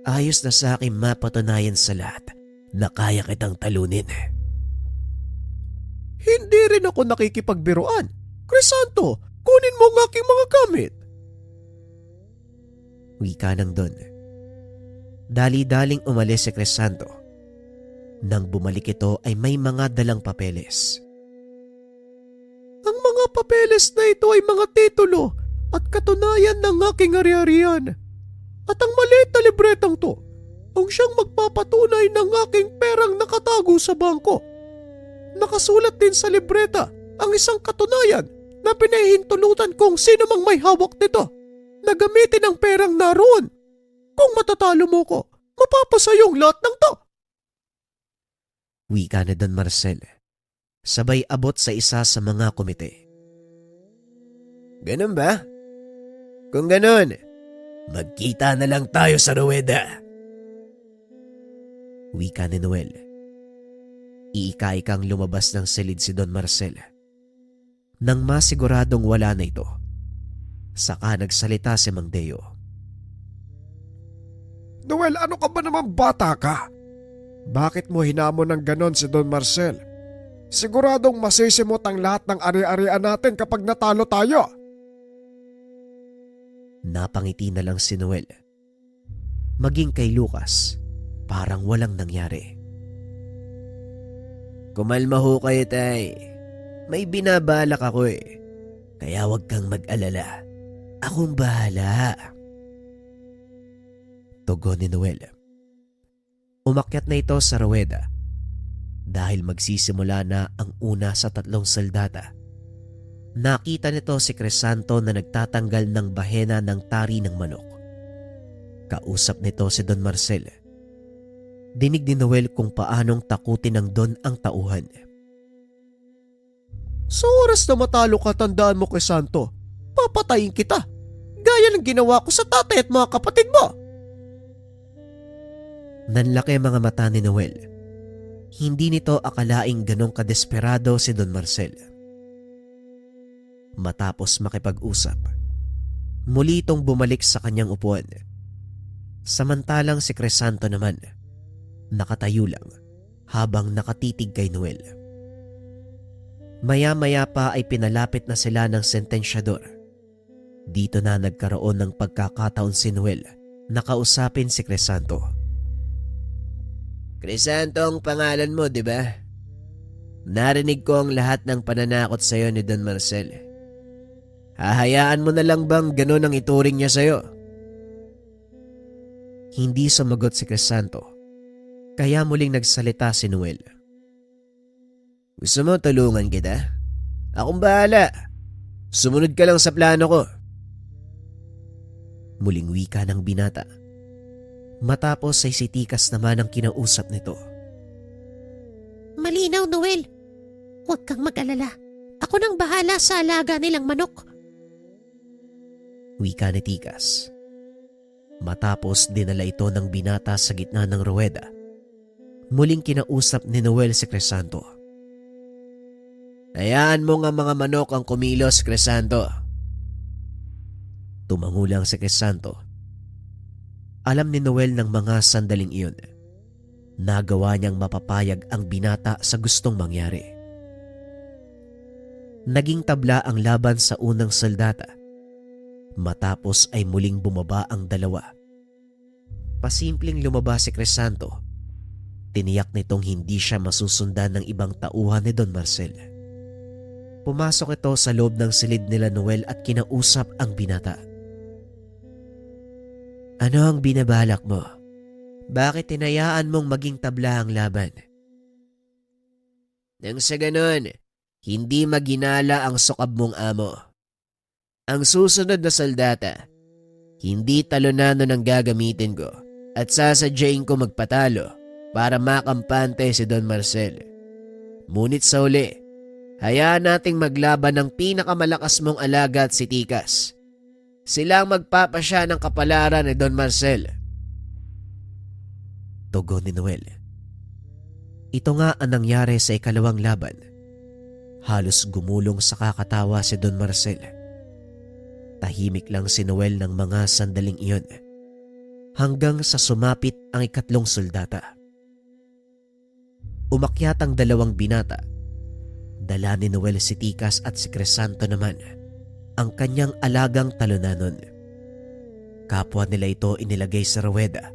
Ayos na sa akin mapatunayan sa lahat na kaya kitang talunin. Hindi rin ako nakikipagbiruan. Crisanto, kunin mo ang aking mga gamit. Wika ng Don. Dali-daling umalis si Crisanto. Nang bumalik ito ay may mga dalang papeles. Ang mga papeles na ito ay mga titulo at katunayan ng aking ari-arian. At ang maliit na libretang to, ang siyang magpapatunay ng aking perang nakatago sa bangko. Nakasulat din sa libreta ang isang katunayan na pinahihintulutan kung sino mang may hawak nito na gamitin ang perang naroon. Kung matatalo mo ko, mapapasa yung lahat ng to. Wika na Don Marcel. Sabay abot sa isa sa mga komite. Ganun ba? Kung ganun, magkita na lang tayo sa Rueda. Wika ni Noel. Iika-ikang lumabas ng silid si Don Marcel. Nang masiguradong wala na ito, saka nagsalita si Mang Deo. Noel, ano ka ba naman bata ka? Bakit mo hinamon ng ganon si Don Marcel? Siguradong masisimot ang lahat ng ari-arian natin kapag natalo tayo. Napangiti na lang si Noel. Maging kay Lucas, parang walang nangyari. Kumalma ho kayo, tay. May binabalak ako eh. Kaya huwag kang mag-alala. Akong bahala. Tugon ni Noel. Umakyat na ito sa Rueda dahil magsisimula na ang una sa 3 saldata. Nakita nito si Crisanto na nagtatanggal ng bahena ng tari ng manok. Kausap nito si Don Marcel. Dinig ni Noel kung paanong takutin ng Don ang tauhan. Sa oras na matalo ka, tandaan mo, Crisanto, papatayin kita. Gaya ng ginawa ko sa tatay at mga kapatid mo. Nanlaki ang mga mata ni Noel. Hindi nito akalaing ganong kadesperado si Don Marcel. Matapos makipag-usap, muli itong bumalik sa kanyang upuan. Samantalang si Crisanto naman, nakatayo lang habang nakatitig kay Noel. Maya-maya pa ay pinalapit na sila ng sentensyador. Dito na nagkaroon ng pagkakataon si Noel na kausapin si Crisanto. Crisanto ang pangalan mo, di ba? Narinig ko ang lahat ng pananakot sa'yo ni Don Marcel. Hahayaan mo na lang bang ganun ang ituring niya sa'yo? Hindi sumagot si Crisanto, kaya muling nagsalita si Noel. Gusto mo tulungan kita? Akong bahala. Sumunod ka lang sa plano ko. Muling wika ng binata. Matapos ay si Tikas naman ang kinausap nito. Malinaw, Noel. Huwag kang mag-alala. Ako nang bahala sa alaga nilang manok. Wika ni Tikas. Matapos dinala ito ng binata sa gitna ng ruweda, muling kinausap ni Noel si Crisanto. Hayaan mo nga mga manok ang kumilos, Crisanto. Tumango lang si Crisanto. Alam ni Noel ng mga sandaling iyon. Nagawa niyang mapapayag ang binata sa gustong mangyari. Naging tabla ang laban sa unang saldata. Matapos ay muling bumaba ang dalawa. Pasimpleng lumabas si Crisanto. Tiniyak nitong hindi siya masusundan ng ibang tauhan ni Don Marcel. Pumasok ito sa loob ng silid nila Noel at kinausap ang binata. Ano ang binabalak mo? Bakit tinayaan mong maging tabla ang laban? Nang sa ganon, hindi maginala ang sukab mong amo. Ang susunod na saldata, hindi talonano ng gagamitin ko at sasadyain ko magpatalo para makampante si Don Marcel. Ngunit sa uli, hayaan nating maglaban ng pinakamalakas mong alaga at si Tikas. Sila ang magpapasya ng kapalaran ni Don Marcel. Tugon ni Noel. Ito nga ang nangyari sa ikalawang laban. Halos gumulong sa kakatawa si Don Marcel. Tahimik lang si Noel ng mga sandaling iyon hanggang sa sumapit ang ikatlong saldata. Umakyat ang dalawang binata. Dala ni Noel si Tikas at si Crisanto naman ang kanyang alagang talunanon. Kapwa nila ito inilagay sa ruweda.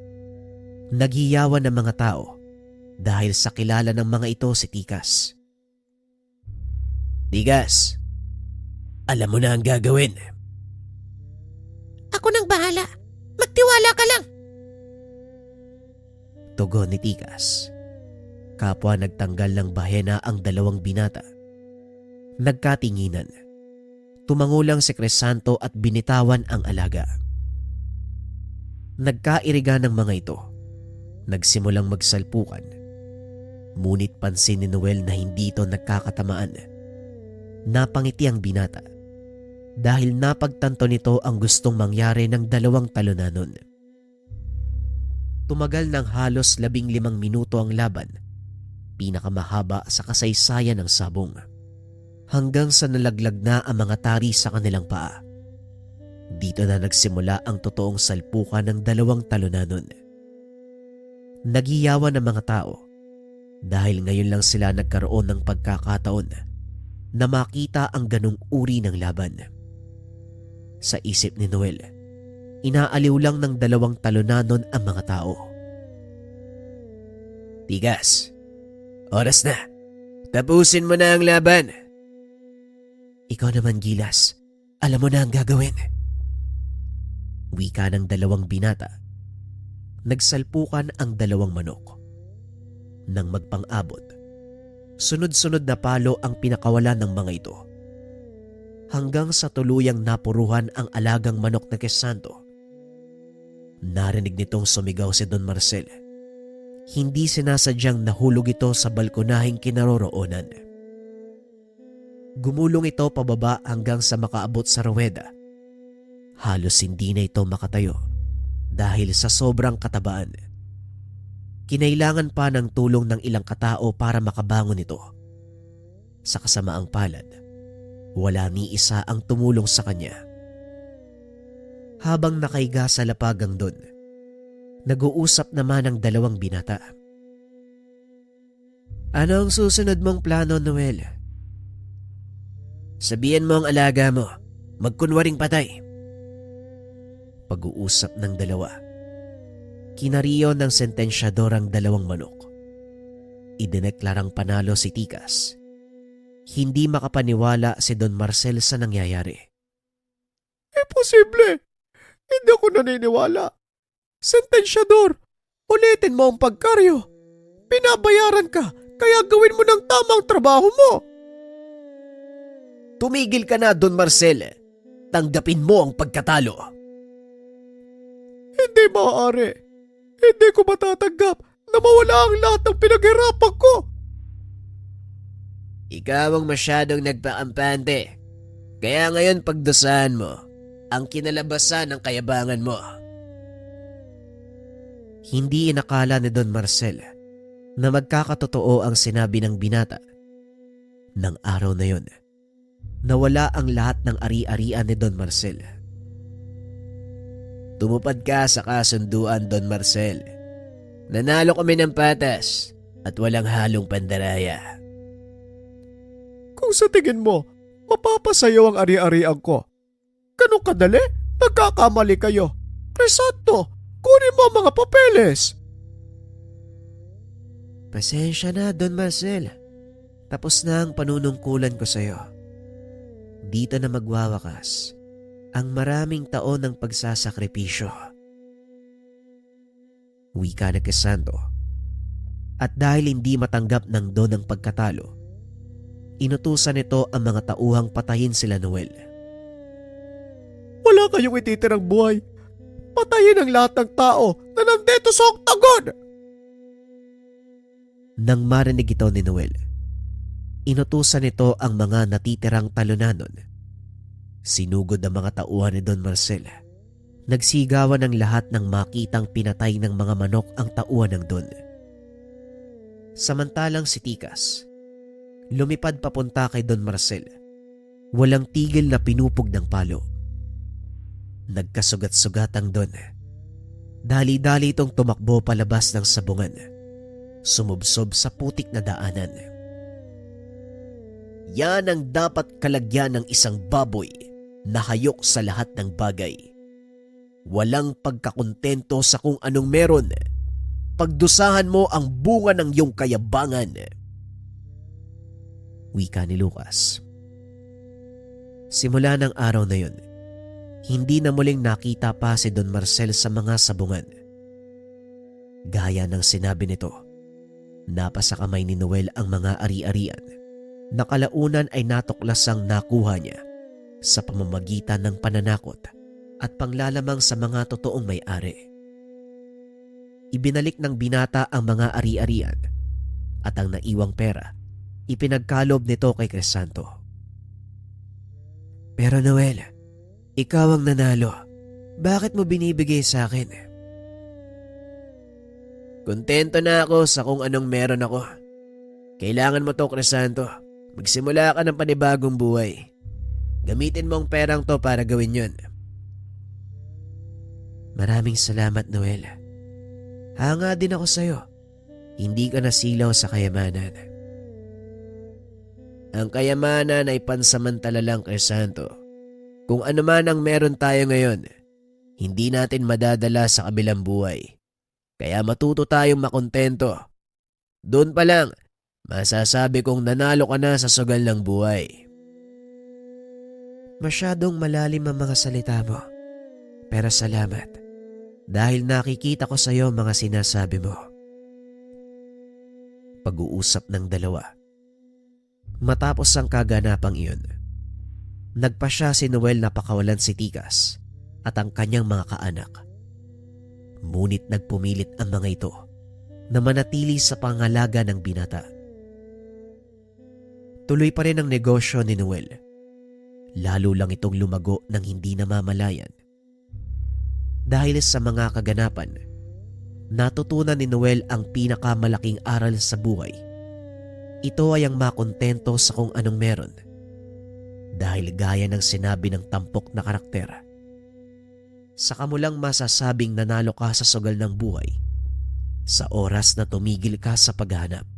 Naghiyawan ng mga tao dahil sa kilala ng mga ito si Tikas. Tikas, alam mo na ang gagawin. Ako nang bahala. Magtiwala ka lang. Tugon ni Tikas. Kapwa nagtanggal ng bahena ang dalawang binata. Nagkatinginan. Tumango lang si Crisanto at binitawan ang alaga. Nagkairiga ng mga ito. Nagsimulang magsalpukan. Ngunit pansin ni Noel na hindi ito nagkakatamaan. Napangiti ang binata dahil napagtanto nito ang gustong mangyari ng dalawang talunanon. Tumagal ng halos 15 minuto ang laban, pinakamahaba sa kasaysayan ng sabong. Hanggang sa nalaglag na ang mga tari sa kanilang paa. Dito na nagsimula ang totoong salpukan ng dalawang talunanon. Nagiyawan ng mga tao dahil ngayon lang sila nagkaroon ng pagkakataon na makita ang ganong uri ng laban. Sa isip ni Noel, inaaliw lang ng dalawang talunanon ang mga tao. Tigas, oras na. Tapusin mo na ang laban. Ikaw naman, Gilas. Alam mo na ang gagawin. Wika ng dalawang binata. Nagsalpukan ang dalawang manok. Nang magpang-abot, sunod-sunod na palo ang pinakawalan ng mga ito. Hanggang sa tuluyang napuruhan ang alagang manok na Crisanto. Narinig nitong sumigaw si Don Marcel. Hindi sinasadyang nahulog ito sa balkonahing kinaroroonan. Gumulong ito pababa hanggang sa makaabot sa ruweda. Halos hindi na ito makatayo dahil sa sobrang katabaan. Kinailangan pa ng tulong ng ilang katao para makabangon ito. Sa kasamaang palad, wala ni isa ang tumulong sa kanya. Habang nakaiga sa lapagang doon, nag-uusap naman ang dalawang binata. Ano ang susunod mong plano, Noel? Sabihan mo ang alaga mo, magkunwaring patay. Pag-uusap ng dalawa. Kinariyo ng sentensyador ang dalawang manok. Idineklarang panalo si Tikas. Hindi makapaniwala si Don Marcel sa nangyayari. Imposible! Hindi ako naniniwala. Sentensyador, ulitin mo ang pagkaryo. Pinabayaran ka, kaya gawin mo ng tamang trabaho mo. Tumigil ka na, Don Marcel. Tanggapin mo ang pagkatalo. Hindi maaari. Hindi ko matatanggap na mawala ang lahat ng pinaghirapan ko. Ikaw ang masyadong nagpakampante. Kaya ngayon pagdusahan mo ang kinalabasan ng kayabangan mo. Hindi inakala ni Don Marcel na magkakatotoo ang sinabi ng binata. Nang araw na yon, nawala ang lahat ng ari-arian ni Don Marcel. Tumupad ka sa kasunduan, Don Marcel. Nanalo kami ng patas at walang halong pandaraya. Kung sa tingin mo, mapapasayaw ang ari-arian ko. Ganun kadali? Nagkakamali kayo. Crisanto, kunin mo ang mga papeles. Pasensya na, Don Marcel. Tapos na ang panunungkulan ko sa'yo. Dito na magwawakas ang maraming taon ng pagsasakripisyo. Wika na Crisanto. At dahil hindi matanggap ng Don ang pagkatalo, inutusan nito ang mga tauhang patayin sila Noel. Wala kayong ititirang buhay. Patayin ang lahat ng tao na nandito sa oktagon. Nang marinig ito ni Noel, inutusan nito ang mga natitirang talunanon. Sinugod ang mga tauhan ni Don Marcel. Nagsigawan ng lahat ng makitang pinatay ng mga manok ang tauhan ng Don. Samantalang si Tikas, lumipad papunta kay Don Marcel. Walang tigil na pinupog ng palo. Nagkasugat-sugat ang Don. Dali-dali itong tumakbo palabas ng sabungan. Sumubsob sa putik na daanan. Yan ang dapat kalagyan ng isang baboy na hayok sa lahat ng bagay. Walang pagkakontento sa kung anong meron. Pagdusahan mo ang bunga ng iyong kayabangan. Wika ni Lucas. Simula ng araw na yun, hindi na muling nakita pa si Don Marcel sa mga sabungan. Gaya ng sinabi nito, napasa kamay ni Noel ang mga ari-arian na kalaunan ay natuklasang nakuha niya sa pamamagitan ng pananakot at panglalamang sa mga totoong may-ari. Ibinalik ng binata ang mga ari-arian at ang naiwang pera ipinagkalob nito kay Crisanto. Pero Noel, ikaw ang nanalo. Bakit mo binibigay sa akin? Kontento na ako sa kung anong meron ako. Kailangan mo to, Crisanto. Magsimula ka ng panibagong buhay. Gamitin mo ang perang to para gawin yun. Maraming salamat, Noel. Hanga din ako sa'yo. Hindi ka nasilaw sa kayamanan. Ang kayamanan ay pansamantala lang, Crisanto. Kung ano man ang meron tayo ngayon, hindi natin madadala sa kabilang buhay. Kaya matuto tayong makontento. Doon pa lang, masasabi kong nanalo ka na sa sugal ng buhay. Masyadong malalim ang mga salita mo. Pero salamat. Dahil nakikita ko sa iyo mga sinasabi mo. Pag-uusap ng dalawa. Matapos ang kaganapang iyon, nagpa siya si Noel na pakawalan si Tikas at ang kanyang mga kaanak. Ngunit nagpumilit ang mga ito na manatili sa pangalaga ng binata. Tuloy pa rin ang negosyo ni Noel. Lalo lang itong lumago ng hindi namamalayan. Dahil sa mga kaganapan, natutunan ni Noel ang pinakamalaking aral sa buhay. Ito ay ang makontento sa kung anong meron. Dahil gaya ng sinabi ng tampok na karakter, saka mo lang masasabing nanalo ka sa sugal ng buhay sa oras na tumigil ka sa paghahanap.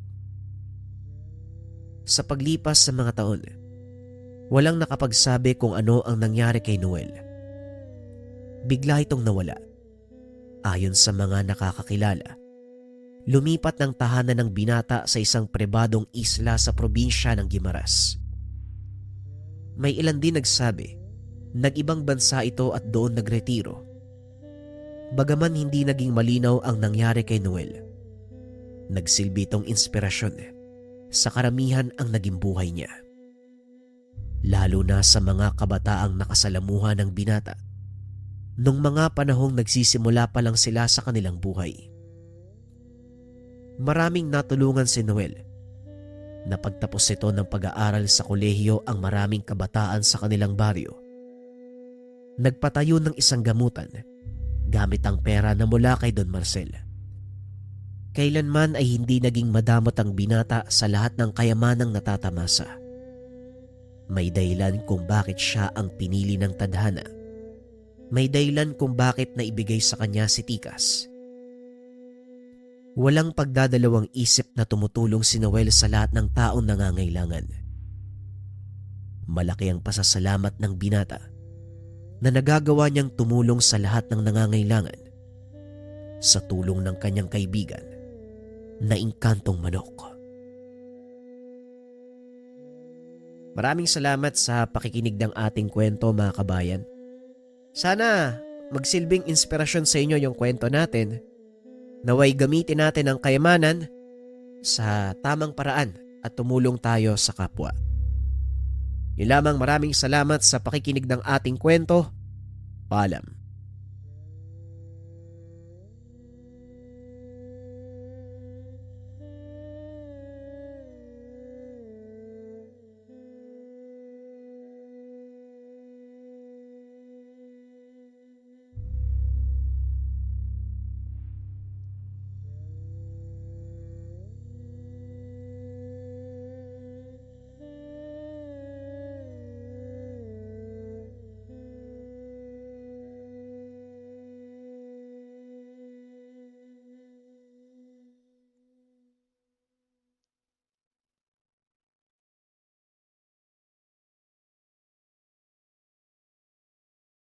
Sa paglipas sa mga taon, walang nakapagsabi kung ano ang nangyari kay Noel. Bigla itong nawala. Ayon sa mga nakakakilala, lumipat ng tahanan ng binata sa isang pribadong isla sa probinsya ng Guimaras. May ilan din nagsabi, nag-ibang bansa ito at doon nagretiro. Bagaman hindi naging malinaw ang nangyari kay Noel, nagsilbi itong inspirasyon sa karamihan ang naging buhay niya. Lalo na sa mga kabataang nakasalamuha ng binata, nung mga panahong nagsisimula pa lang sila sa kanilang buhay. Maraming natulungan si Noel. Napagtapos ito ng pag-aaral sa kolehiyo ang maraming kabataan sa kanilang baryo. Nagpatayo ng isang gamutan gamit ang pera na mula kay Don Marcel. Kailanman ay hindi naging madamot ang binata sa lahat ng kayamanang natatamasa. May dahilan kung bakit siya ang pinili ng tadhana. may dahilan kung bakit naibigay sa kanya si Tikas. Walang pagdadalawang isip na tumutulong si Noel sa lahat ng taong nangangailangan. Malaki ang pasasalamat ng binata na nagagawa niyang tumulong sa lahat ng nangangailangan sa tulong ng kanyang kaibigan na Engkantong Manok. Maraming salamat sa pakikinig ng ating kwento, mga kabayan. Sana magsilbing inspirasyon sa inyo yung kwento natin. Naway gamitin natin ang kayamanan sa tamang paraan at tumulong tayo sa kapwa. Yun lamang, maraming salamat sa pakikinig ng ating kwento. Paalam.